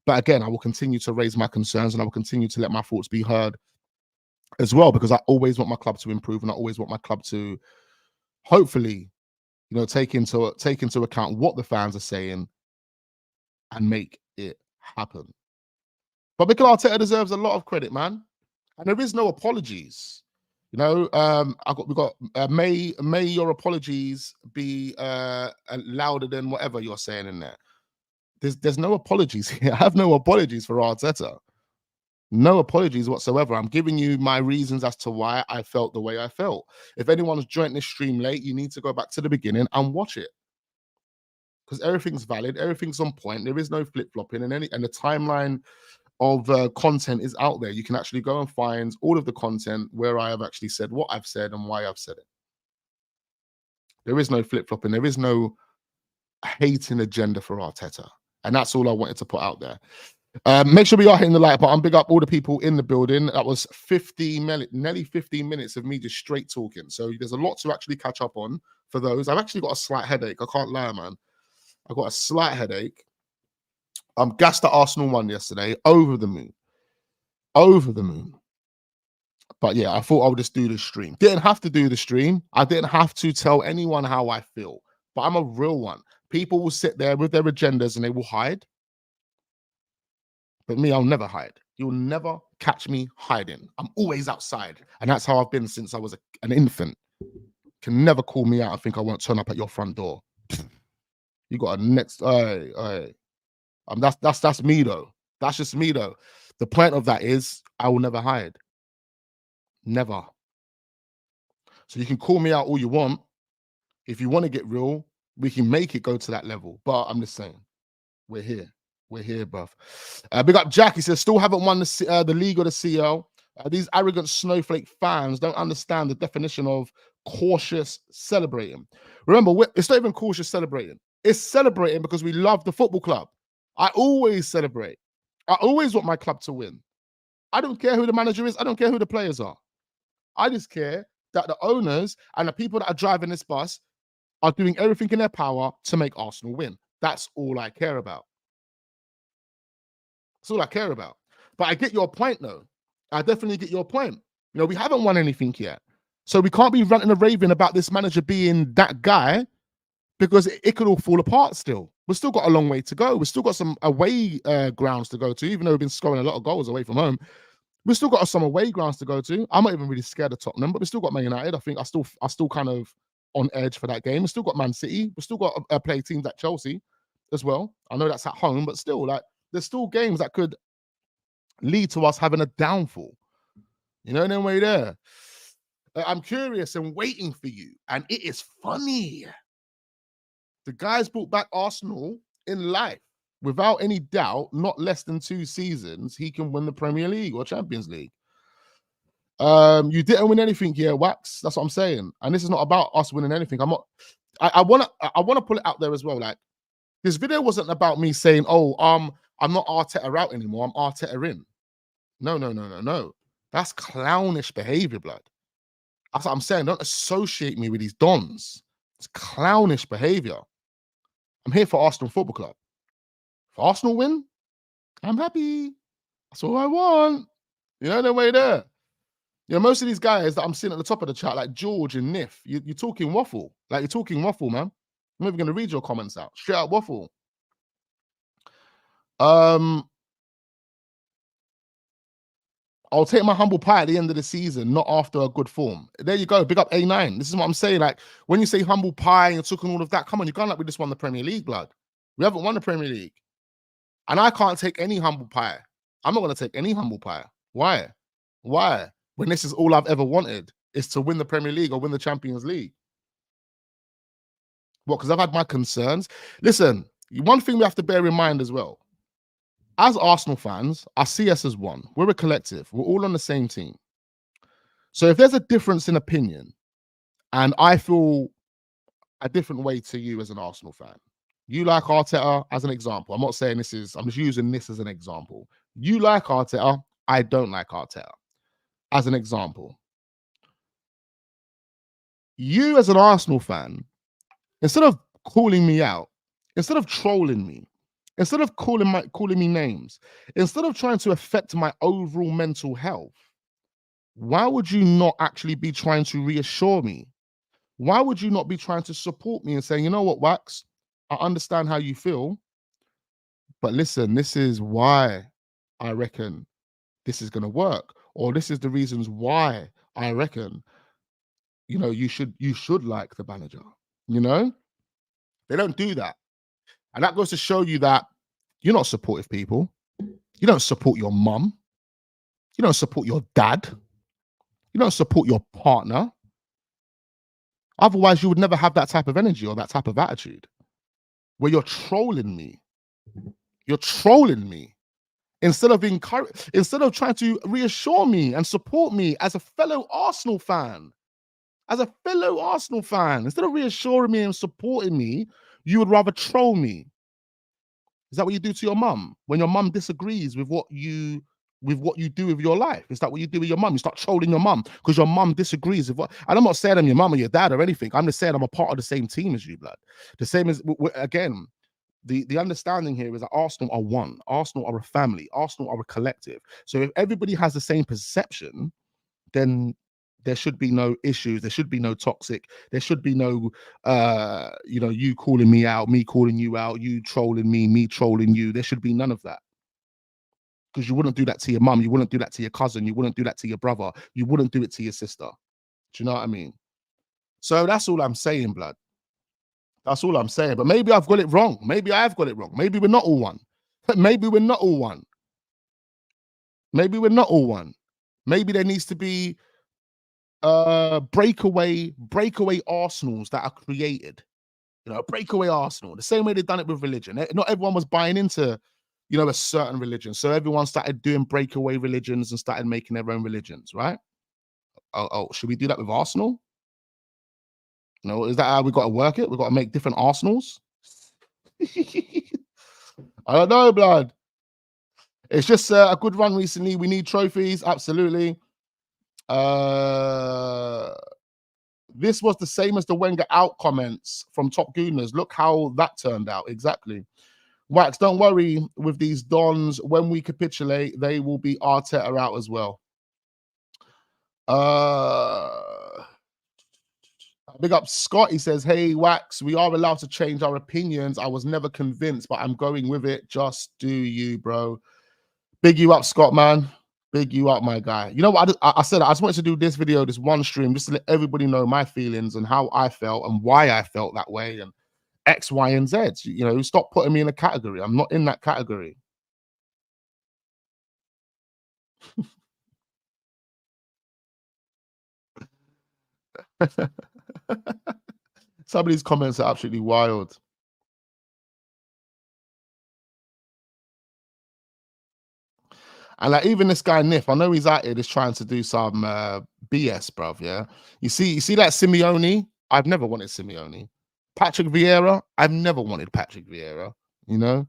But again, I will continue to raise my concerns and I will continue to let my thoughts be heard as well, because I always want my club to improve and I always want my club to hopefully, take into account what the fans are saying and make it happen. But Mikel Arteta deserves a lot of credit, man. And there is no apologies. We got may your apologies be louder than whatever you're saying in there. There's no apologies here. I have no apologies for Arteta. No apologies whatsoever. I'm giving you my reasons as to why I felt the way I felt. If anyone's joined this stream late, you need to go back to the beginning and watch it. Because everything's valid, everything's on point. There is no flip-flopping, and the timeline of content is out there. You can actually go and find all of the content where I have actually said what I've said and why I've said it. There is no flip-flopping. There is no hating agenda for Arteta. And that's all I wanted to put out there. Make sure we are hitting the like button. Big up all the people in the building. That was nearly 15 minutes of me just straight talking. So there's a lot to actually catch up on for those. I've actually got a slight headache. I can't lie, man. I've got a slight headache. I'm gassed that Arsenal won yesterday. Over the moon. But yeah, I thought I would just do the stream. Didn't have to do the stream. I didn't have to tell anyone how I feel. But I'm a real one. People will sit there with their agendas and they will hide. But me, I'll never hide. You'll never catch me hiding. I'm always outside. And that's how I've been since I was an infant. Can never call me out and think I won't turn up at your front door. You got a next... That's me though. That's just me though. The point of that is I will never hide. Never. So you can call me out all you want. If you want to get real, we can make it go to that level. But I'm just saying, we're here. We're here, bruv. Big up Jack. He says, still haven't won the league or the CL. These arrogant snowflake fans don't understand the definition of cautious celebrating. Remember, it's not even cautious celebrating. It's celebrating because we love the football club. I always celebrate. I always want my club to win. I don't care who the manager is. I don't care who the players are. I just care that the owners and the people that are driving this bus are doing everything in their power to make Arsenal win. That's all I care about. That's all I care about. But I get your point, though. I definitely get your point. You know, we haven't won anything yet. So we can't be ranting and raving about this manager being that guy, because it could all fall apart still. We've still got a long way to go. We've still got some away grounds to go to, even though we've been scoring a lot of goals away from home. We've still got some away grounds to go to. I'm not even really scared of Tottenham, but we've still got Man United. I think I still kind of on edge for that game. We've still got Man City. We've still got play teams like Chelsea as well. I know that's at home, but still, like, there's still games that could lead to us having a downfall. You know, and then we're there. I'm curious and waiting for you, and it is funny. The guy's brought back Arsenal in life. Without any doubt, not less than 2 seasons, he can win the Premier League or Champions League. You didn't win anything here, Wax. That's what I'm saying. And this is not about us winning anything. I wanna pull it out there as well. Like, this video wasn't about me saying, oh, I'm not Arteta out anymore, I'm Arteta in. No. That's clownish behavior, blood. That's what I'm saying. Don't associate me with these dons. It's clownish behavior. I'm here for Arsenal Football Club. If Arsenal win, I'm happy. That's all I want. You know, no way there. You know, most of these guys that I'm seeing at the top of the chat, like George and Nif, you're talking waffle. Like, you're talking waffle, man. I'm not even going to read your comments out. Straight out waffle. I'll take my humble pie at the end of the season, not after a good form. There you go. Big up A9. This is what I'm saying. Like, when you say humble pie and you're talking all of that, come on, you can't, like, we just won the Premier League, blood. We haven't won the Premier League. And I can't take any humble pie. I'm not going to take any humble pie. Why? Why? When this is all I've ever wanted, is to win the Premier League or win the Champions League. What? Because I've had my concerns. Listen, one thing we have to bear in mind as well. As Arsenal fans, I see us as one. We're a collective. We're all on the same team. So if there's a difference in opinion, and I feel a different way to you as an Arsenal fan, you like Arteta as an example. I'm not saying this is, I'm just using this as an example. You like Arteta, I don't like Arteta. As an example. You as an Arsenal fan, instead of calling me out, instead of trolling me, instead of calling me names, instead of trying to affect my overall mental health, why would you not actually be trying to reassure me? Why would you not be trying to support me and saying, you know what, Wax, I understand how you feel, but listen, this is why I reckon this is going to work, or this is the reasons why I reckon, you know, you should like the manager. You know, they don't do that. And that goes to show you that you're not supportive people. You don't support your mum. You don't support your dad. You don't support your partner. Otherwise, you would never have that type of energy or that type of attitude where you're trolling me. You're trolling me instead of trying to reassure me and support me as a fellow Arsenal fan. As a fellow Arsenal fan, instead of reassuring me and supporting me, you would rather troll me. Is that what you do to your mum when your mum disagrees with what you do with your life? Is that what you do with your mum? You start trolling your mum because your mum disagrees with what. And I'm not saying I'm your mum or your dad or anything. I'm just saying I'm a part of the same team as you, blood. The same as, again, the understanding here is that Arsenal are one. Arsenal are a family. Arsenal are a collective. So if everybody has the same perception, then there should be no issues. There should be no toxic. There should be no, you calling me out, me calling you out, you trolling me trolling you. There should be none of that. Because you wouldn't do that to your mum. You wouldn't do that to your cousin. You wouldn't do that to your brother. You wouldn't do it to your sister. Do you know what I mean? So that's all I'm saying, blood. That's all I'm saying. But maybe I've got it wrong. Maybe I have got it wrong. Maybe we're not all one. Maybe we're not all one. Maybe we're not all one. Maybe there needs to be breakaway Arsenals that are created. You know, breakaway Arsenal. The same way they've done it with religion. Not everyone was buying into, a certain religion. So everyone started doing breakaway religions and started making their own religions, right? Oh, should we do that with Arsenal? No, is that how we got to work it? We got to make different Arsenals? I don't know, blood. It's just a good run recently. We need trophies, absolutely. This was the same as the Wenger out comments from Top Gooners. Look how that turned out. Exactly. Wax, don't worry with these dons. When we capitulate, they will be Arteta out as well. Big up Scott. He says, hey, Wax, we are allowed to change our opinions. I was never convinced, but I'm going with it. Just do you, bro. Big you up, Scott, man. Big you up, my guy. You know what? I said I just wanted to do this video, this one stream, just to let everybody know my feelings and how I felt and why I felt that way and X, Y, and Z. You know, stop putting me in a category. I'm not in that category. Some of these comments are absolutely wild. And like even this guy Nif, I know he's out here just trying to do some BS, bruv. Yeah, you see that Simeone. I've never wanted Simeone. Patrick Vieira. I've never wanted Patrick Vieira. You know,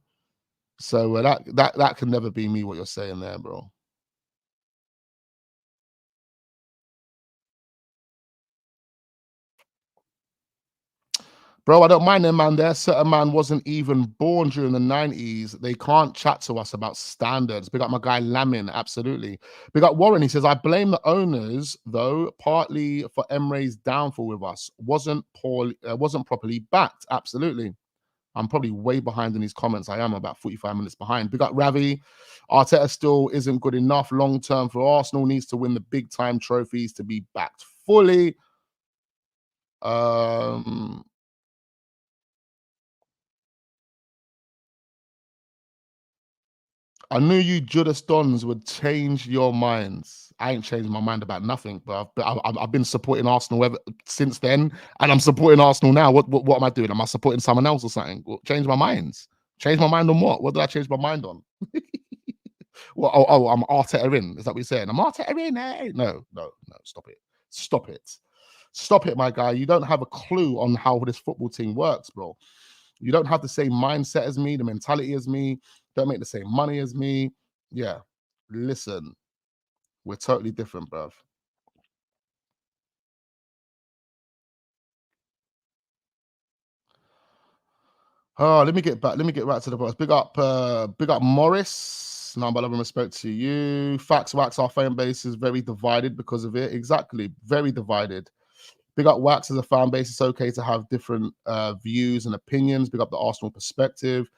so that can never be me. What you're saying there, bro. Bro, I don't mind them, man. There, certain man wasn't even born during the 90s. They can't chat to us about standards. Big up my guy Lamin, absolutely. Big up Warren. He says, I blame the owners, though, partly for Emre's downfall with us. Wasn't properly backed. Absolutely. I'm probably way behind in these comments. I am about 45 minutes behind. Big up Ravi. Arteta still isn't good enough long term for Arsenal. Needs to win the big time trophies to be backed fully. I knew you Judas Dons would change your minds. I ain't changed my mind about nothing, but I've been supporting Arsenal ever since then, and I'm supporting Arsenal now. What am I doing? Am I supporting someone else or something? Change my minds. Change my mind on what? What did I change my mind on? Well, I'm Arteta in. Is that what you're saying? I'm Arteta in. Hey, no. Stop it. Stop it, my guy. You don't have a clue on how this football team works, bro. You don't have the same mindset as me, the mentality as me. Don't make the same money as me. Yeah, listen, we're totally different, bruv. Oh, let me get back. Let me get right to the boss. Big up Morris. No, but love and respect to you. Facts, Wax, our fan base is very divided because of it. Exactly, very divided. Big up Wax as a fan base. It's okay to have different views and opinions. Big up the Arsenal perspective.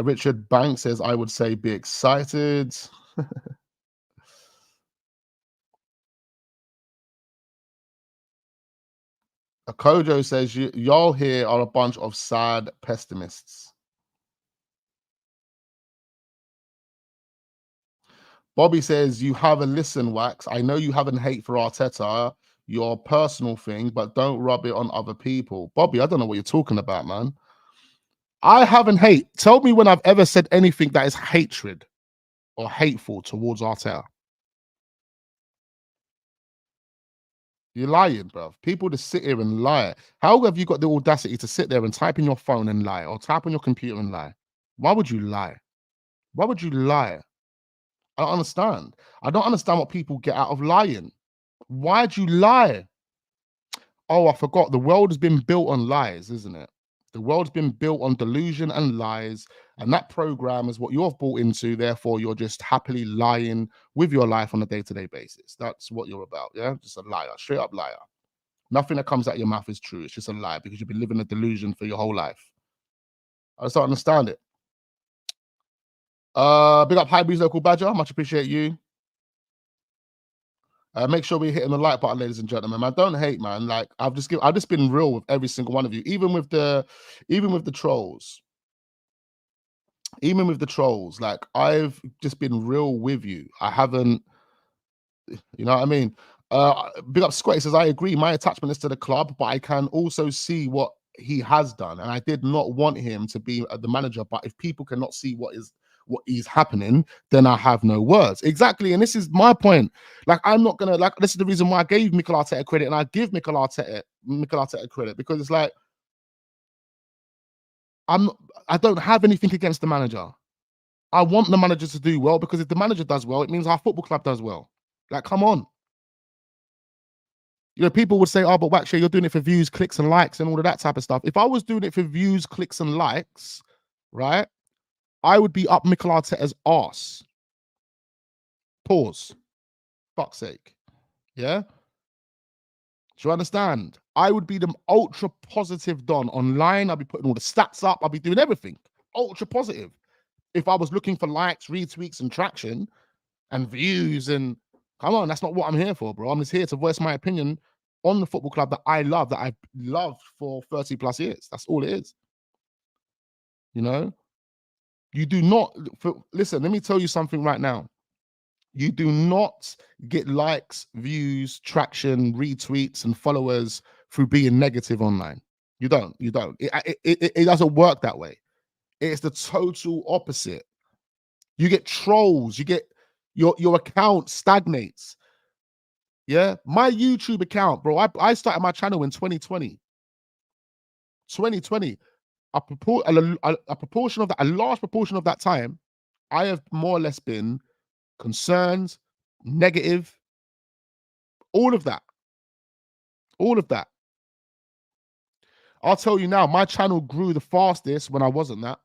Richard Banks says, I would say be excited. Kojo says, y'all here are a bunch of sad pessimists. Bobby says, you have a listen, Wax. I know you have a hate for Arteta, your personal thing, but don't rub it on other people. Bobby, I don't know what you're talking about, man. I haven't hate. Tell me when I've ever said anything that is hatred or hateful towards Arteta. You're lying, bro. People just sit here and lie. How have you got the audacity to sit there and type in your phone and lie or type on your computer and lie? Why would you lie? Why would you lie? I don't understand. I don't understand what people get out of lying. Why'd you lie? Oh, I forgot. The world has been built on lies, isn't it? The world's been built on delusion and lies, and that program is what you're bought into. Therefore, you're just happily lying with your life on a day-to-day basis. That's what you're about, yeah? Just a liar, straight up liar. Nothing that comes out of your mouth is true. It's just a lie because you've been living a delusion for your whole life. I just don't understand it. Big up High Breeze Local Badger. Much appreciate you. Make sure we're hitting the like button, ladies and gentlemen. Man, don't hate, man. Like I've just been real with every single one of you, even with the trolls. Even with the trolls, like I've just been real with you. I haven't, you know what I mean? Big up Squat says, I agree. My attachment is to the club, but I can also see what he has done. And I did not want him to be the manager. But if people cannot see what is happening, then I have no words. Exactly. And this is my point. Like, I'm not gonna this is the reason why I gave Mikel Arteta credit, and I give Mikel Arteta credit, because it's like I don't have anything against the manager. I want the manager to do well, because if the manager does well, it means our football club does well. Like, come on. You know, people would say, oh, but Waxshare, you're doing it for views, clicks, and likes, and all of that type of stuff. If I was doing it for views, clicks, and likes, right, I would be up Mikel Arteta's arse. Pause. Fuck's sake. Yeah? Do you understand? I would be the ultra positive Don online. I'd be putting all the stats up. I'd be doing everything. Ultra positive. If I was looking for likes, retweets, and traction and views, and come on, that's not what I'm here for, bro. I'm just here to voice my opinion on the football club that I love, that I've loved for 30 plus years. That's all it is. You know? You do not, listen, let me tell you something right now. You do not get likes, views, traction, retweets, and followers through being negative online. You don't. You don't. It doesn't work that way. It's the total opposite. You get trolls. You get your account stagnates. Yeah, my YouTube account, bro. I started my channel in 2020. 2020. A proportion of that, a large proportion of that time, I have more or less been concerned, negative, all of that. All of that. I'll tell you now, my channel grew the fastest when I wasn't that.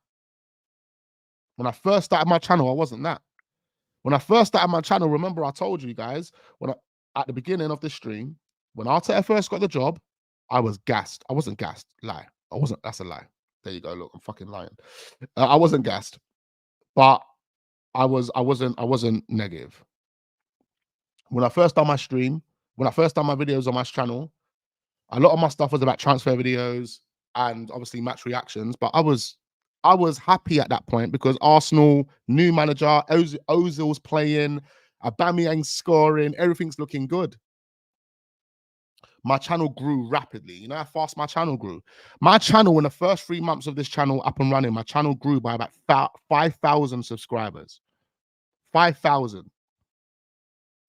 When I first started my channel, I wasn't that. When I first started my channel, remember I told you guys, at the beginning of the stream, when Arteta first got the job, I was gassed. I wasn't gassed. Lie. I wasn't. That's a lie. There you go. Look, I'm fucking lying. I wasn't gassed, but I wasn't negative. When I first done my stream, when I first done my videos on my channel, a lot of my stuff was about transfer videos and obviously match reactions. But I was happy at that point because Arsenal, new manager, Ozil's playing, Aubameyang scoring, everything's looking good. My channel grew rapidly. You know how fast my channel grew? My channel, in the first 3 months of this channel up and running, my channel grew by about 5,000 subscribers. 5,000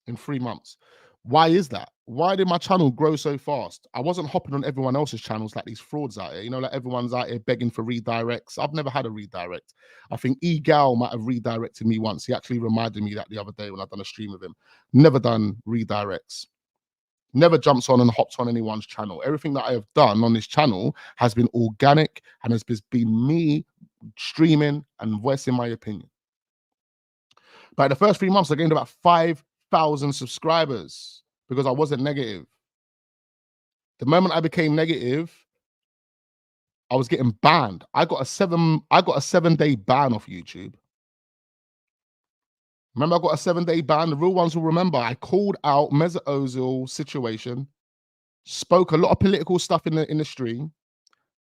in 3 months. Why is that? Why did my channel grow so fast? I wasn't hopping on everyone else's channels like these frauds out here. You know, like everyone's out here begging for redirects. I've never had a redirect. I think Egal might have redirected me once. He actually reminded me that the other day when I've done a stream with him. Never done redirects. Never jumped on and hopped on anyone's channel. Everything that I have done on this channel has been organic and has been me streaming and voicing my opinion. But the first 3 months, I gained about 5,000 subscribers because I wasn't negative. The moment I became negative, I was getting banned. I got a 7-day ban off YouTube. Remember, I got a 7-day ban. The real ones will remember. I called out Mesut Ozil situation, spoke a lot of political stuff in the stream.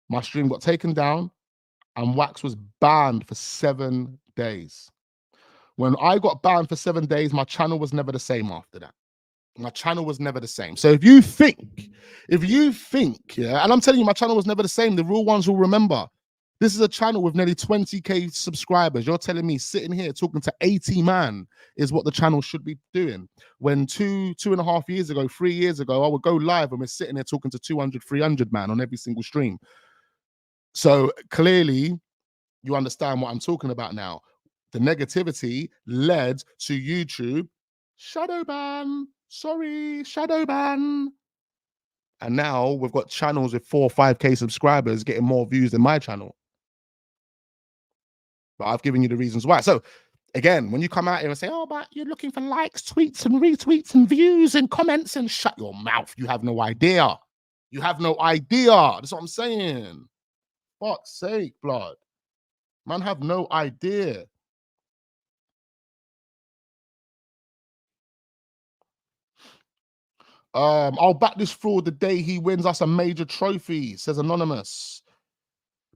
My stream got taken down, and Wax was banned for 7 days. When I got banned for 7 days, my channel was never the same after that. My channel was never the same. So if you think, yeah, and I'm telling you, my channel was never the same. The real ones will remember. This is a channel with nearly 20k subscribers. You're telling me sitting here talking to 80 man is what the channel should be doing. When 2.5 years ago, 3 years ago, I would go live and we're sitting there talking to 200, 300 man on every single stream. So clearly, you understand what I'm talking about now. The negativity led to YouTube shadow ban. Sorry, shadow ban. And now we've got channels with 4 or 5k subscribers getting more views than my channel. But I've given you the reasons why. So again, when you come out here and say, oh, but you're looking for likes, tweets, and retweets, and views and comments, and shut your mouth. You have no idea. You have no idea. That's what I'm saying. Fuck's sake, blood. Man have no idea. I'll back this fraud the day he wins us a major trophy, says Anonymous.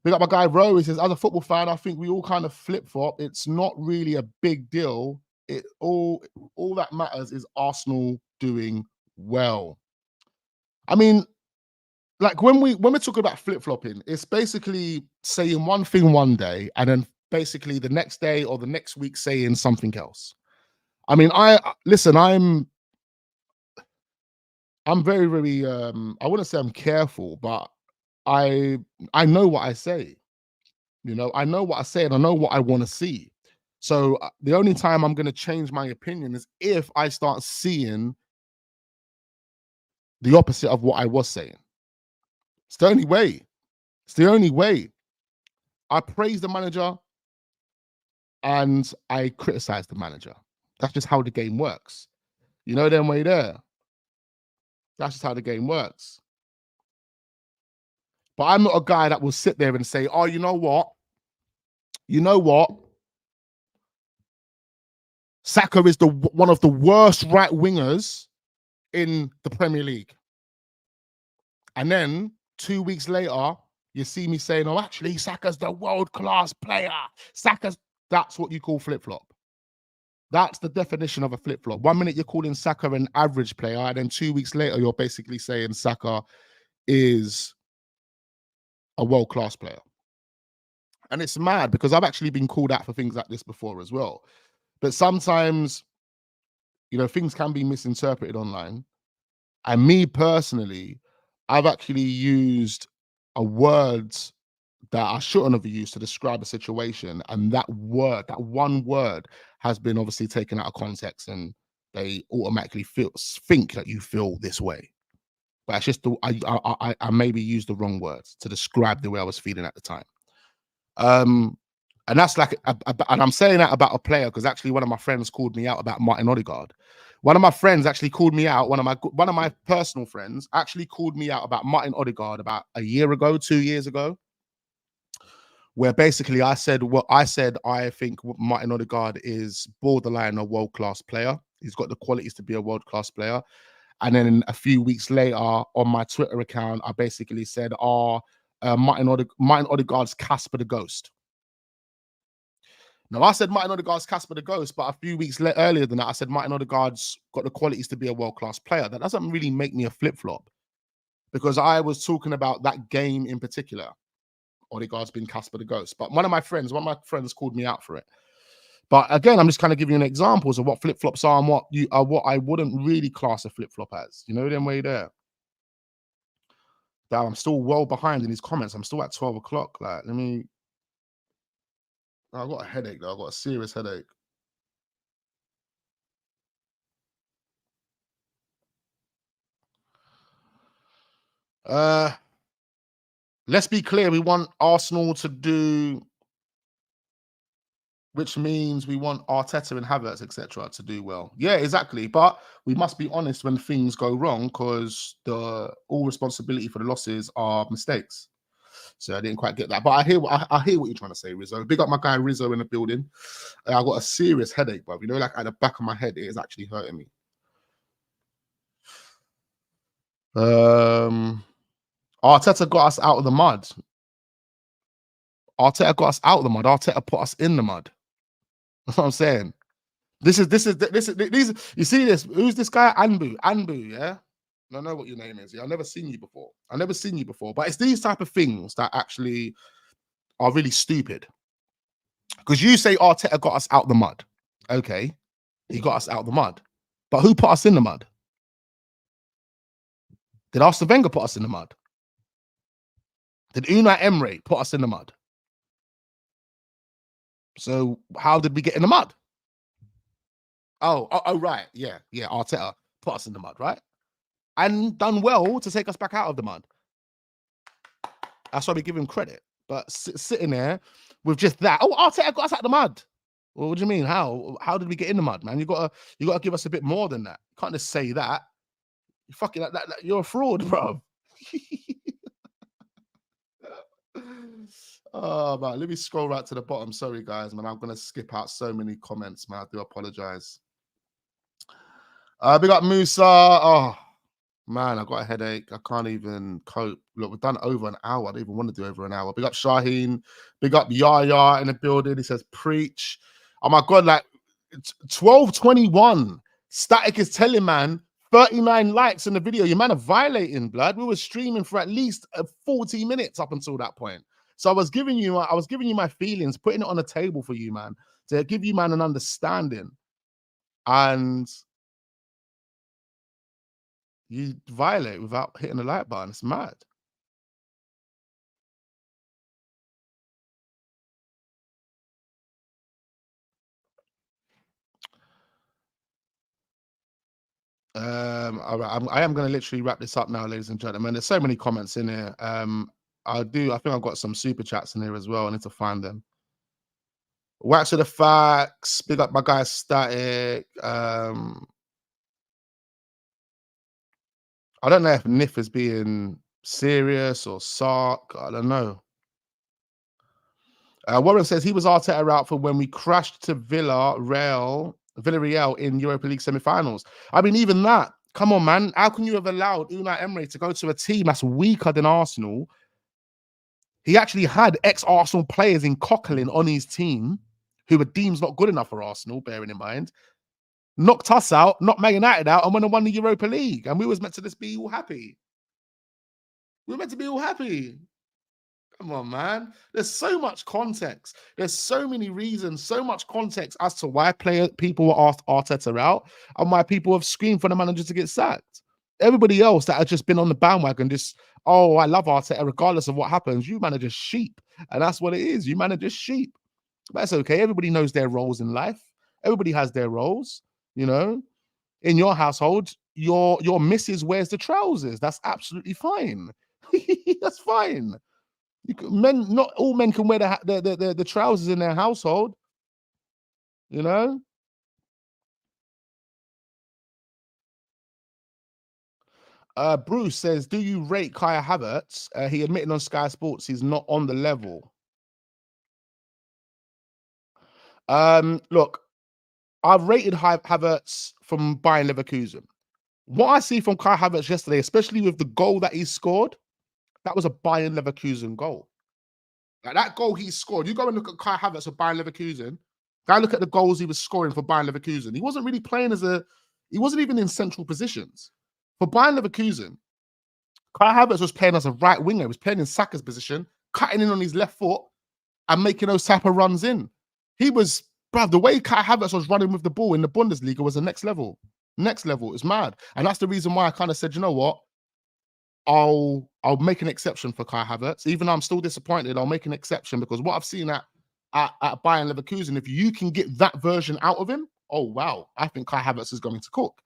Big up my guy Ro. He says, as a football fan, I think we all kind of flip-flop. It's not really a big deal. All that matters is Arsenal doing well. I mean, like when we're talking about flip-flopping, it's basically saying one thing one day and then basically the next day or the next week saying something else. I mean, I'm very, very I wouldn't say I'm careful, but I know what I say. You know, I know what I say and I know what I want to see. So the only time I'm going to change my opinion is if I start seeing the opposite of what I was saying. It's the only way. It's the only way. I praise the manager and I criticize the manager. That's just how the game works. You know them way there. That's just how the game works. But I'm not a guy that will sit there and say, oh, you know what? You know what? Saka is one of the worst right wingers in the Premier League. And then 2 weeks later, you see me saying, oh, actually, Saka's the world-class player. That's what you call flip-flop. That's the definition of a flip-flop. 1 minute you're calling Saka an average player, and then 2 weeks later, you're basically saying Saka is a world-class player. And it's mad because I've actually been called out for things like this before as well. But sometimes, you know, things can be misinterpreted online. And me personally, I've actually used a word that I shouldn't have used to describe a situation. And that one word has been obviously taken out of context and they automatically think that you feel this way. But it's just, I maybe used the wrong words to describe the way I was feeling at the time. And that's like, and I'm saying that about a player because actually one of my friends called me out about Martin Odegaard. One of my friends actually called me out. One of my personal friends actually called me out about Martin Odegaard about a year ago, 2 years ago, where basically I said I think Martin Odegaard is borderline a world-class player. He's got the qualities to be a world-class player. And then a few weeks later on my Twitter account, I basically said, Martin Odegaard's Casper the Ghost. Now, I said Martin Odegaard's Casper the Ghost, but a few weeks earlier than that, I said Martin Odegaard's got the qualities to be a world-class player. That doesn't really make me a flip-flop because I was talking about that game in particular. Odegaard's been Casper the Ghost. But one of my friends called me out for it. But again, I'm just kind of giving you examples of what flip-flops are and what I wouldn't really class a flip-flop as. You know them way there. Now, I'm still well behind in these comments. I'm still at 12 o'clock. Like, I've got a headache though. I've got a serious headache. Let's be clear. We want Arsenal to do, which means we want Arteta and Havertz, etc., to do well. Yeah, exactly. But we must be honest when things go wrong because all responsibility for the losses are mistakes. So I didn't quite get that. But I hear what you're trying to say, Rizzo. Big up my guy Rizzo in the building. I got a serious headache, bro. You know, like at the back of my head, it is actually hurting me. Arteta got us out of the mud. Arteta got us out of the mud. Arteta put us in the mud. That's what I'm saying. These. You see this? Who's this guy? Anbu. Yeah. I don't know what your name is. Yeah, I've never seen you before. But it's these type of things that actually are really stupid. Because you say Arteta got us out the mud. Okay, he got us out the mud. But who put us in the mud? Did Arsene Wenger put us in the mud? Did Unai Emery put us in the mud? So how did we get in the mud? Oh, right. Yeah. Arteta put us in the mud, right? And done well to take us back out of the mud. That's why we give him credit. But sitting there with just that, Arteta got us out of the mud. Well, what do you mean? How did we get in the mud, man? You gotta give us a bit more than that. You can't just say that. You fucking that you're a fraud, bro. Oh man, let me scroll right to the bottom. Sorry, guys, man. I'm gonna skip out so many comments, man. I do apologize. Big up Musa. Oh man, I got a headache. I can't even cope. Look, we've done over an hour. I don't even want to do over an hour. Big up Shaheen. Big up Yaya in the building. He says, preach. Oh my God, like 12:21. Static is telling, man, 39 likes in the video. You man are violating, blood. We were streaming for at least 40 minutes up until that point. So I was giving you my feelings, putting it on the table for you, man, to give you, man, an understanding. And you violate without hitting the like button. It's mad. All right, I am going to literally wrap this up now, ladies and gentlemen. There's so many comments in here. I think I've got some super chats in here as well. I need to find them. Wax of the facts. Big up my guy Static. I don't know if Nif is being serious or sark. I don't know. Warren says he was Arteta out for when we crashed to Villarreal in Europa League semi-finals. I mean, even that. Come on, man. How can you have allowed Unai Emery to go to a team that's weaker than Arsenal? He actually had ex-Arsenal players in Coquelin on his team who were deemed not good enough for Arsenal, bearing in mind. Knocked us out, knocked Man United out, and went and won the Europa League. And we was meant to just be all happy. We were meant to be all happy. Come on, man. There's so much context. There's so many reasons, so much context as to why people were asked Arteta out and why people have screamed for the manager to get sacked. Everybody else that has just been on the bandwagon, just, oh, I love Arteta, regardless of what happens. You manage a sheep. And that's what it is. You manage a sheep. That's okay. Everybody knows their roles in life. Everybody has their roles, you know. In your household, your missus wears the trousers. That's absolutely fine. That's fine. Not all men can wear the trousers in their household, you know. Bruce says, do you rate Kai Havertz? He admitted on Sky Sports he's not on the level. Look, I've rated Havertz from Bayern Leverkusen. What I see from Kai Havertz yesterday, especially with the goal that he scored, that was a Bayern Leverkusen goal. Like that goal he scored, you go and look at Kai Havertz of Bayern Leverkusen. Go look at the goals he was scoring for Bayern Leverkusen. He wasn't really playing he wasn't even in central positions. For Bayern Leverkusen, Kai Havertz was playing as a right winger. He was playing in Saka's position, cutting in on his left foot and making those type of runs in. He was, bruv, the way Kai Havertz was running with the ball in the Bundesliga was the next level. Next level. It's mad. And that's the reason why I kind of said, you know what? I'll make an exception for Kai Havertz. Even though I'm still disappointed, I'll make an exception because what I've seen at Bayern Leverkusen, if you can get that version out of him, oh, wow, I think Kai Havertz is going to cook.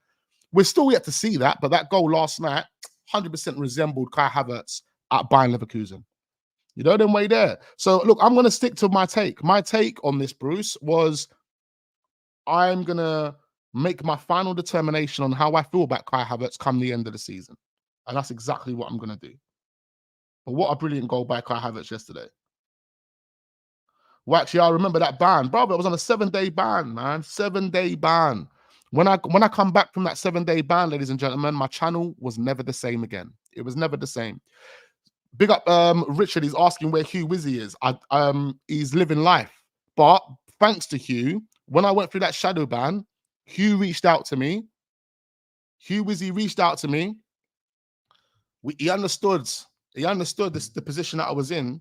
We're still yet to see that, but that goal last night 100% resembled Kai Havertz at Bayern Leverkusen. You know, them way there. So, look, I'm going to stick to my take. My take on this, Bruce, was I'm going to make my final determination on how I feel about Kai Havertz come the end of the season. And that's exactly what I'm going to do. But what a brilliant goal by Kai Havertz yesterday. Well, actually, I remember that ban. Brother, it was on a 7-day ban, man. 7-day ban. When I come back from that 7-day ban, ladies and gentlemen, my channel was never the same again. It was never the same. Big up Richard. He's asking where Hugh Wizzy is. He's living life. But thanks to Hugh, when I went through that shadow ban, Hugh reached out to me. Hugh Wizzy reached out to me. He understood the position that I was in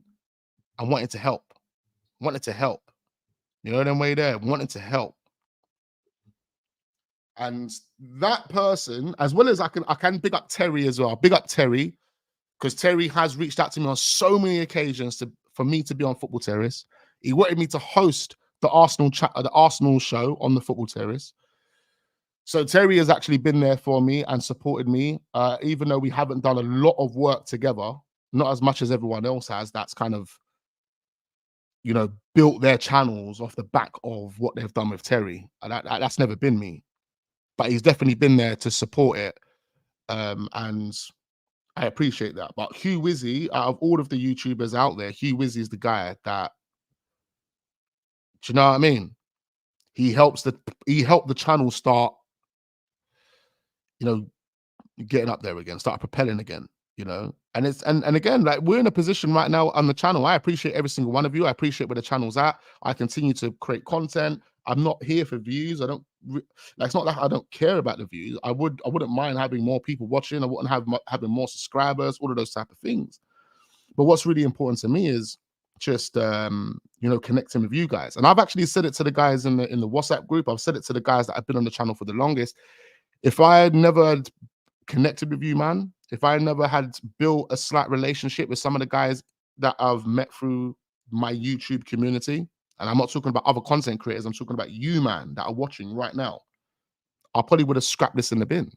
and wanted to help. You know them way there, wanted to help. And that person, as well as I can big up Terry as well. Big up Terry, because Terry has reached out to me on so many occasions for me to be on Football Terrace. He wanted me to host the Arsenal show on the Football Terrace. So Terry has actually been there for me and supported me, even though we haven't done a lot of work together, not as much as everyone else has. That's kind of, you know, built their channels off the back of what they've done with Terry. And that's never been me. But he's definitely been there to support it. And I appreciate that. But Hugh Wizzy, out of all of the YouTubers out there, Hugh Wizzy is the guy that, do you know what I mean? He helped the channel start, you know, getting up there again, start propelling again, you know. And it's and again, like we're in a position right now on the channel. I appreciate every single one of you. I appreciate where the channel's at. I continue to create content. I'm not here for views. It's not like I don't care about the views. I wouldn't mind having more people watching. I wouldn't having more subscribers, all of those type of things. But what's really important to me is just you know, connecting with you guys. And I've actually said it to the guys in the WhatsApp group. I've said it to the guys that have been on the channel for the longest. If I had never connected with you, man, if I never had built a slight relationship with some of the guys that I've met through my YouTube community, and I'm not talking about other content creators, I'm talking about you, man, that are watching right now, I probably would have scrapped this in the bin.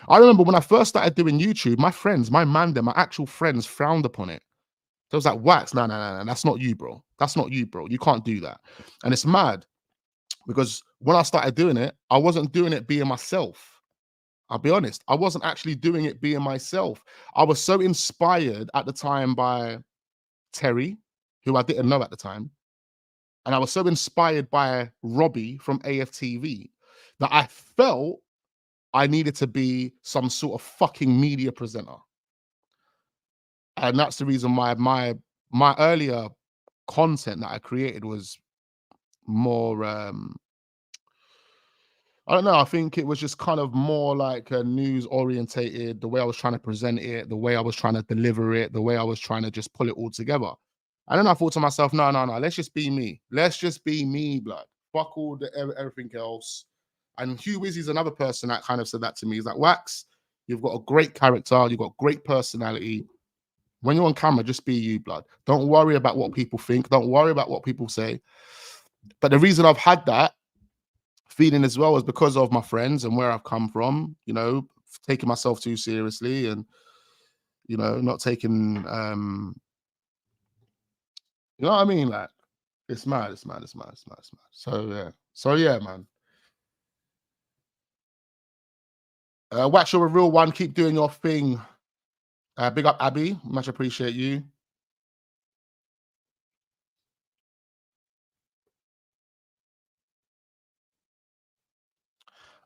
I remember when I first started doing YouTube, my friends, my man, my actual friends frowned upon it. So I was like, Wax, no, that's not you, bro. That's not you, bro. You can't do that. And it's mad because when I started doing it, I wasn't doing it being myself. I'll be honest. I wasn't actually doing it being myself. I was so inspired at the time by Terry, who I didn't know at the time. And I was so inspired by Robbie from AFTV that I felt I needed to be some sort of fucking media presenter. And that's the reason why my earlier content that I created was more I don't know, I think it was just kind of more like a news orientated, the way I was trying to present it, the way I was trying to deliver it, the way I was trying to just pull it all together. And then I thought to myself, no, let's just be me. Let's just be me, blood. Fuck all the everything else. And Hugh Wizzy's another person that kind of said that to me. He's like, Wax, you've got a great character, you've got great personality. When you're on camera, just be you, blood. Don't worry about what people think. Don't worry about what people say. But the reason I've had that feeling as well is because of my friends and where I've come from, you know, taking myself too seriously and, you know, not taking, you know what I mean? Like, it's mad. So yeah, man. Wax, you're a real one. Keep doing your thing. Big up, Abby. Much appreciate you.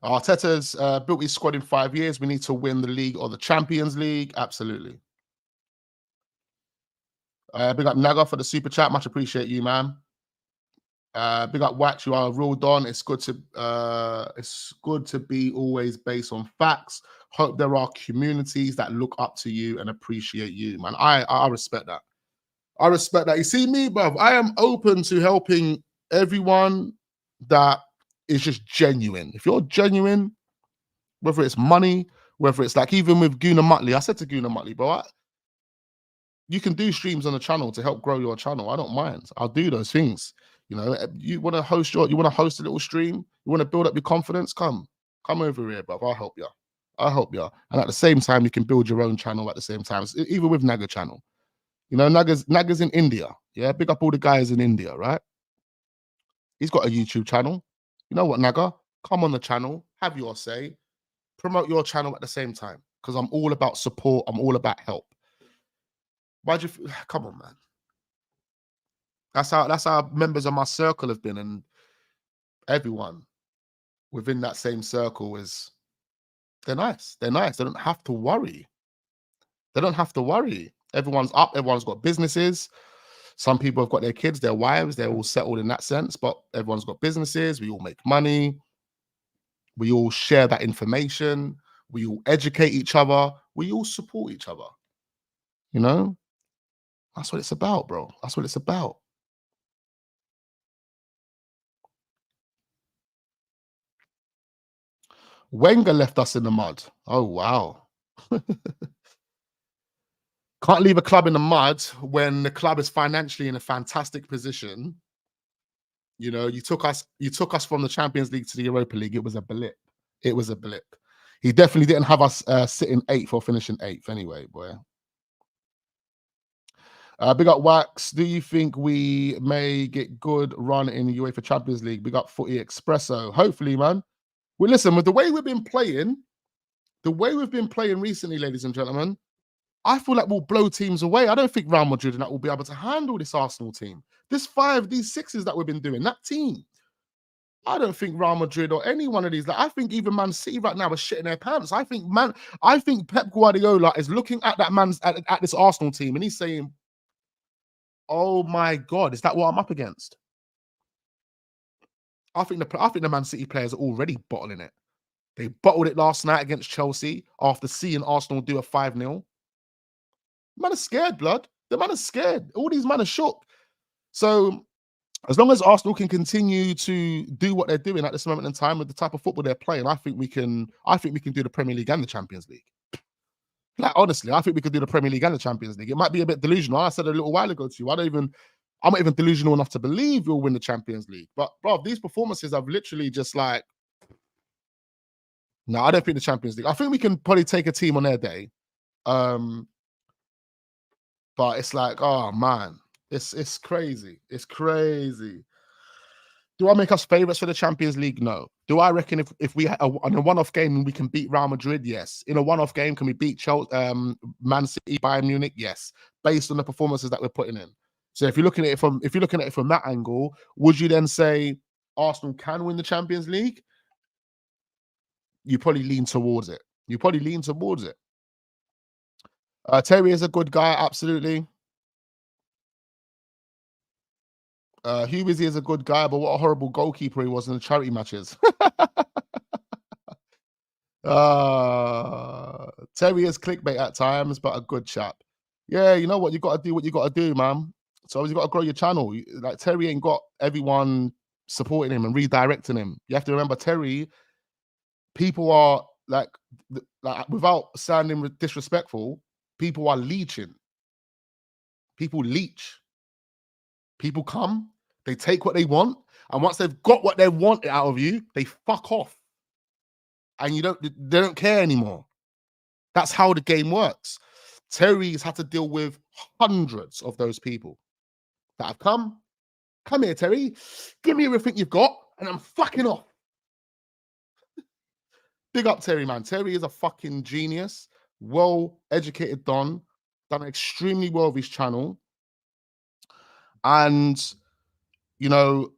Arteta's built his squad in 5 years. We need to win the league or the Champions League. Absolutely. Big up Naga for the super chat. Much appreciate you, man. Big up Wax. You are a real don. It's good to be always based on facts. Hope there are communities that look up to you and appreciate you, man. I respect that. I respect that. You see me, bruv, I am open to helping everyone that is just genuine. If you're genuine, whether it's money, whether it's like even with Guna Muttley, I said to Guna Muttley, bro, you can do streams on the channel to help grow your channel. I don't mind. I'll do those things. You know, you want to host a little stream, you want to build up your confidence, come over here, bruv. I'll help you. And at the same time, you can build your own channel at the same time. Even with Naga channel. You know, Naga's in India. Yeah, big up all the guys in India, right? He's got a YouTube channel. You know what, Naga? Come on the channel, have your say, promote your channel at the same time. Because I'm all about support. I'm all about help. Why'd you come on, man? That's how members of my circle have been, and everyone within that same circle they're nice. They're nice. They don't have to worry. Everyone's up. Everyone's got businesses. Some people have got their kids, their wives. They're all settled in that sense. But everyone's got businesses. We all make money. We all share that information. We all educate each other. We all support each other. You know, that's what it's about, bro. That's what it's about. Wenger left us in the mud. Oh, wow. Can't leave a club in the mud when the club is financially in a fantastic position. You know, you took us from the Champions League to the Europa League. It was a blip. He definitely didn't have us sitting 8th or finishing 8th anyway, boy. Big up Wax. Do you think we may get good run in the UEFA Champions League? Big up Footy Espresso. Hopefully, man. Well, listen, with the way we've been playing recently, ladies and gentlemen, I feel like we'll blow teams away. I don't think Real Madrid and that will be able to handle this Arsenal team. These sixes that we've been doing, that team. I don't think Real Madrid or any one of these. Like, I think even Man City right now are shitting their pants. I think Pep Guardiola is looking at at this Arsenal team and he's saying, "Oh my God, is that what I'm up against?" I think the Man City players are already bottling it. They bottled it last night against Chelsea after seeing Arsenal do a 5-0. Man are scared, blood. The man are scared. All these men are shook. So as long as Arsenal can continue to do what they're doing at this moment in time with the type of football they're playing, I think we can do the Premier League and the Champions League. Like, honestly, I think we could do the Premier League and the Champions League. It might be a bit delusional. I said a little while ago to you, I'm not even delusional enough to believe we'll win the Champions League. But bro, these performances have literally just like No, I don't think the Champions League. I think we can probably take a team on their day. But it's like, oh man, it's crazy. It's crazy. Do I make us favourites for the Champions League? No. Do I reckon if we on a one-off game we can beat Real Madrid? Yes. In a one-off game, can we beat Chelsea, Man City, Bayern Munich? Yes. Based on the performances that we're putting in. So if you're looking at it from that angle, would you then say Arsenal can win the Champions League? You probably lean towards it. Terry is a good guy, absolutely. Hugh Izzy is a good guy, but what a horrible goalkeeper he was in the charity matches. Terry is clickbait at times, but a good chap. Yeah, you know what? You got to do what you got to do, man. So you got to grow your channel. Like Terry ain't got everyone supporting him and redirecting him. You have to remember, Terry, people are like without sounding disrespectful, people are leeching. People leech. People come, they take what they want, and once they've got what they want out of you, they fuck off. And they don't care anymore. That's how the game works. Terry's had to deal with hundreds of those people that have come here, Terry, give me everything you've got, and I'm fucking off. Big up Terry, man. Terry is a fucking genius, well-educated done extremely well with his channel. And, he wants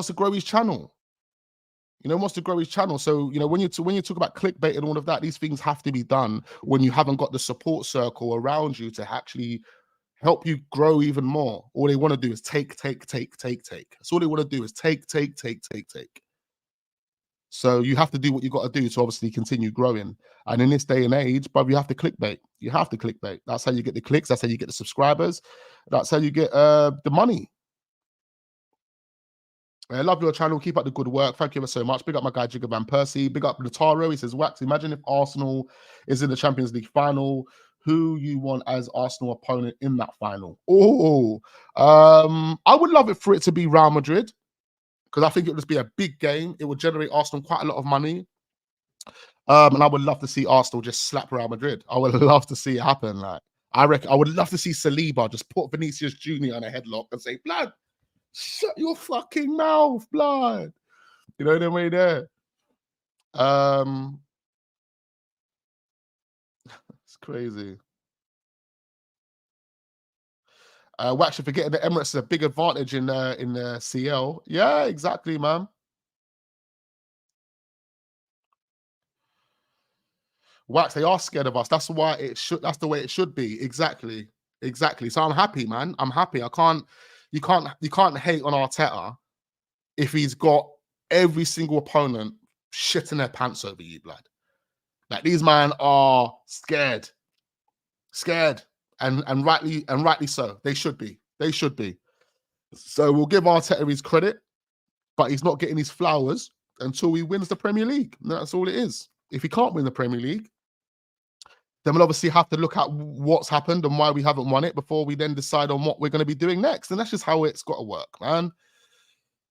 to grow his channel. So, when you talk about clickbait and all of that, these things have to be done when you haven't got the support circle around you to actually help you grow even more. All they want to do is take. That's all they want to do is take. So you have to do what you got to do to obviously continue growing. And in this day and age, but you have to clickbait. That's how you get the clicks. That's how you get the subscribers. That's how you get the money. I love your channel. Keep up the good work. Thank you ever so much. Big up my guy, Jigga Van Persie. Big up Lataro. He says, Wax, imagine if Arsenal is in the Champions League final. Who you want as Arsenal opponent in that final? I would love it for it to be Real Madrid, because I think it would just be a big game. It would generate Arsenal quite a lot of money. And I would love to see Arsenal just slap Real Madrid. I would love to see it happen. Like, I reckon I would love to see Saliba just put Vinicius Jr. on a headlock and say, blood, shut your fucking mouth, blood. You know the way there. It's crazy. Wax, you're forgetting the Emirates is a big advantage in the CL. Yeah, exactly, man. Wax, they are scared of us. That's why that's the way it should be. Exactly. So I'm happy, man. I'm happy. You can't hate on Arteta if he's got every single opponent shitting their pants over you, blood. Like, these men are scared. And rightly so. They should be. So we'll give Arteta his credit, but he's not getting his flowers until he wins the Premier League. And that's all it is. If he can't win the Premier League, then we'll obviously have to look at what's happened and why we haven't won it before we then decide on what we're going to be doing next. And that's just how it's got to work, man.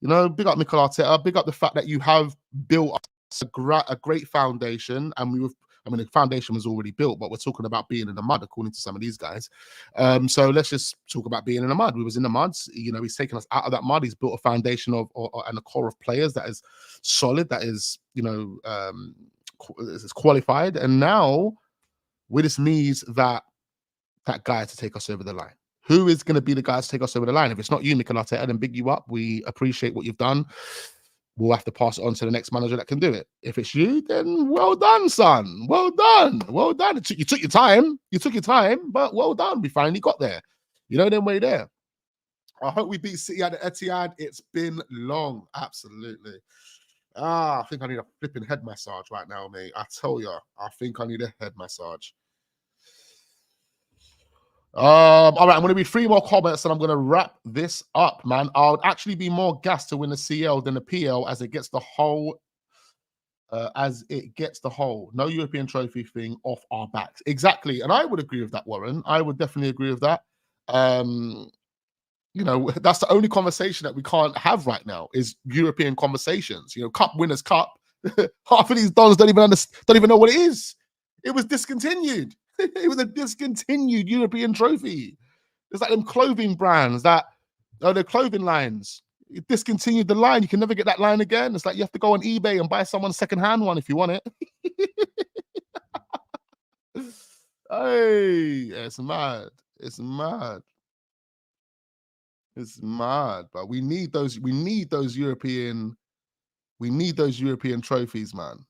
Big up Mikel Arteta. Big up the fact that you have built a great foundation, and the foundation was already built, but we're talking about being in the mud, according to some of these guys. So let's just talk about being in the mud. We was in the mud. He's taken us out of that mud. He's built a foundation and a core of players that is solid, that is, is qualified. And now we just need that guy to take us over the line. Who is going to be the guy to take us over the line? If it's not you, Mikel Arteta, then big you up. We appreciate what you've done. We'll have to pass it on to the next manager that can do it. If it's you, then well done, son. Well done. You took your time, but well done. We finally got there. Then we're there. I hope we beat City at the Etihad. It's been long. Absolutely. I think I need a flipping head massage right now, mate. I tell you, I think I need a head massage. All right, I'm going to read 3 more comments and I'm going to wrap this up, man. I would actually be more gassed to win the CL than the PL as it gets the whole no European trophy thing off our backs. Exactly. And I would agree with that, Warren. I would definitely agree with that. That's the only conversation that we can't have right now is European conversations. Cup winners cup, Half of these dons don't even know what it is. It was discontinued. It was a discontinued European trophy. It's like them clothing brands that, their clothing lines. You discontinued the line. You can never get that line again. It's like you have to go on eBay and buy someone's secondhand one if you want it. Hey, it's mad. It's mad. It's mad. But we need those. We need those European. We need those European trophies, man.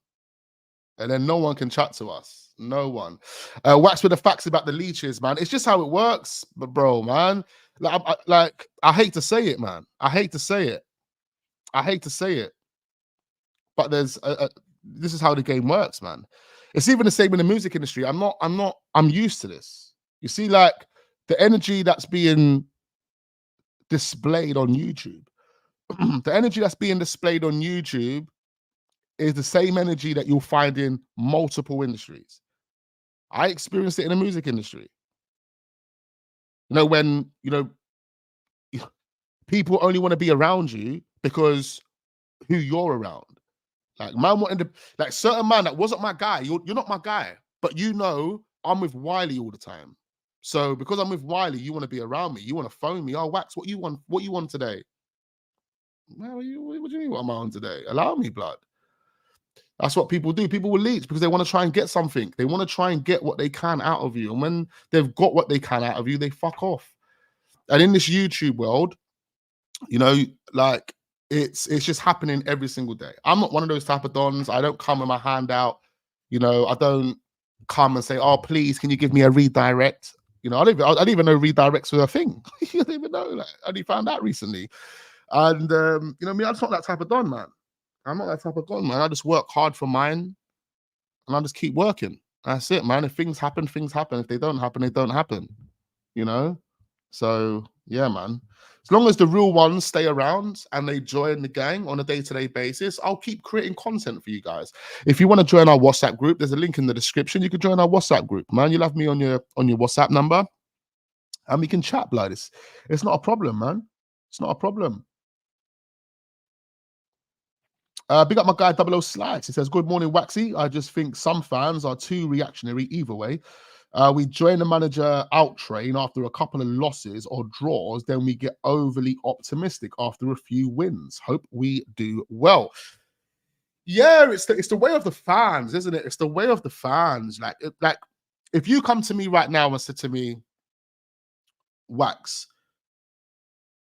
And then no one can chat to us. No one. Wax with the facts about the leeches, man. It's just how it works, but bro, man. I hate to say it, man. I hate to say it. I hate to say it. But this is how the game works, man. It's even the same in the music industry. I'm used to this. You see, like the energy that's being displayed on YouTube, the energy that's being displayed on YouTube is the same energy that you'll find in multiple industries. I experienced it in the music industry. When people only want to be around you because who you're around. Like man wanting to, like certain man that wasn't my guy. You're not my guy, but I'm with Wiley all the time. So because I'm with Wiley, you want to be around me. You want to phone me. Oh, Wax, what you want? What you want today? Man, what do you mean what I'm on today? Allow me, blood. That's what people do. People will leech because they want to try and get something. They want to try and get what they can out of you. And when they've got what they can out of you, they fuck off. And in this YouTube world, like it's just happening every single day. I'm not one of those type of dons. I don't come with my hand out. I don't come and say, "Oh, please, can you give me a redirect?" I don't even know redirects were a thing. You don't even know. Like, I only found out recently. And me, I'm not that type of don, man. I'm not that type of don, man. I just work hard for mine, and I just keep working. That's it, man. If things happen, things happen. If they don't happen, they don't happen. So yeah, man. As long as the real ones stay around and they join the gang on a day-to-day basis, I'll keep creating content for you guys. If you want to join our WhatsApp group, there's a link in the description. You can join our WhatsApp group, man. You'll have me on your WhatsApp number, and we can chat, blood. It's not a problem, man. It's not a problem. Big up my guy 00 Slides. He says, "Good morning, Waxy. I just think some fans are too reactionary either way. We join the manager out train after a couple of losses or draws, then we get overly optimistic after a few wins. Hope we do well." Yeah, it's the way of the fans, isn't it? It's the way of the fans. Like if you come to me right now and said to me, "Wax,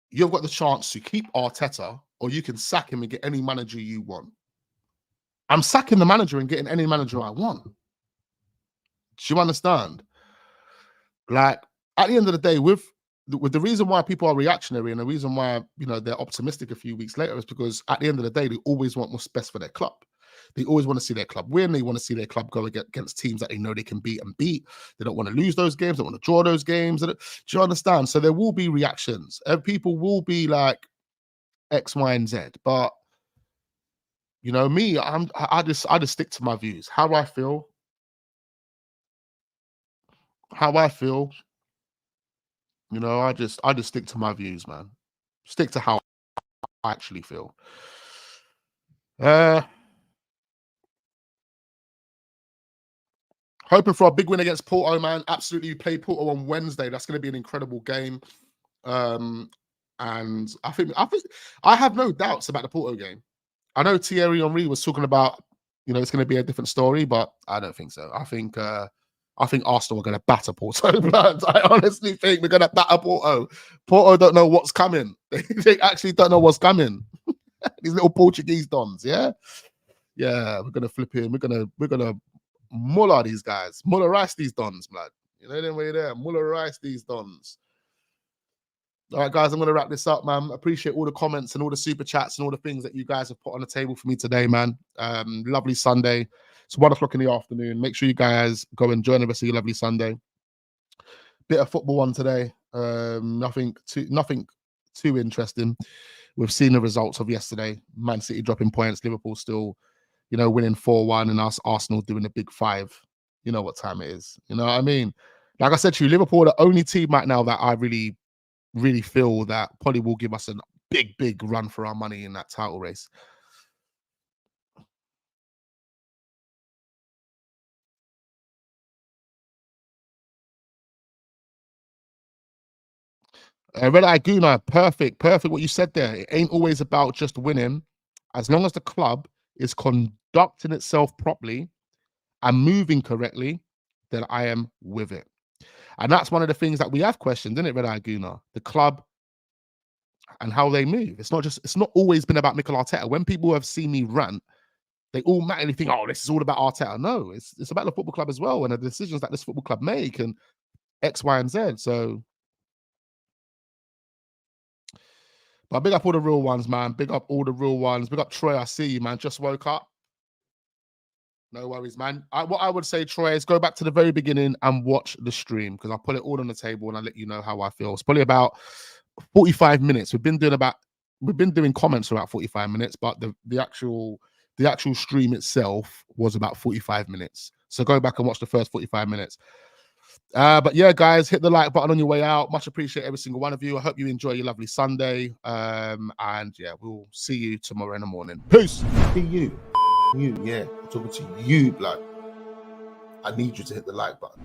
you've got the chance to keep Arteta, or you can sack him and get any manager you want." I'm sacking the manager and getting any manager I want. Do you understand? Like, at the end of the day, with the reason why people are reactionary and the reason why they're optimistic a few weeks later is because at the end of the day, they always want what's best for their club. They always want to see their club win. They want to see their club go against teams that they know they can beat. They don't want to lose those games. They don't want to draw those games. Do you understand? So there will be reactions. People will be like X, Y, and Z. But me, I just stick to my views. How I feel. I just stick to my views, man. Stick to how I actually feel. Hoping for a big win against Porto, man. Absolutely, we play Porto on Wednesday. That's going to be an incredible game. And I think I have no doubts about the Porto game. I know Thierry Henry was talking about, it's going to be a different story, but I don't think so. I think Arsenal are going to batter Porto. Blood. I honestly think we're going to batter Porto. Porto don't know what's coming. They actually don't know what's coming. These little Portuguese dons, yeah, we're going to flip in. We're gonna muller these guys, mullerize these dons, blood. Them way there, mullerize these dons. All right, guys, I'm going to wrap this up, man. Appreciate all the comments and all the super chats and all the things that you guys have put on the table for me today, man. Lovely Sunday. It's 1 o'clock in the afternoon. Make sure you guys go and join the rest of your lovely Sunday. Bit of football on today. Nothing too interesting. We've seen the results of yesterday. Man City dropping points. Liverpool still, winning 4-1, and us Arsenal doing a big 5. You know what time it is. You know what I mean? Like I said to you, Liverpool are the only team right now that I really feel that probably will give us a big run for our money in that title race. Red Eye Guna, perfect what you said there. It ain't always about just winning. As long as the club is conducting itself properly and moving correctly, then I am with it. And that's one of the things that we have questioned, isn't it, Red Eye Guna? The club and how they move. It's not always been about Mikel Arteta. When people have seen me rant, they automatically think, oh, this is all about Arteta. No, it's about the football club as well, and the decisions that this football club make and X, Y, and Z. So, but big up all the real ones, man. Big up all the real ones. Big up Troy. I see you, man. Just woke up. No worries, man. What I would say, Troy, is go back to the very beginning and watch the stream, because I'll put it all on the table and I'll let you know how I feel. It's probably about 45 minutes. We've been doing comments for about 45 minutes, but the actual stream itself was about 45 minutes. So go back and watch the first 45 minutes. But yeah, guys, hit the like button on your way out. Much appreciate every single one of you. I hope you enjoy your lovely Sunday. And yeah, we'll see you tomorrow in the morning. Peace. See you. You, yeah. I'm talking to you, blood. I need you to hit the like button.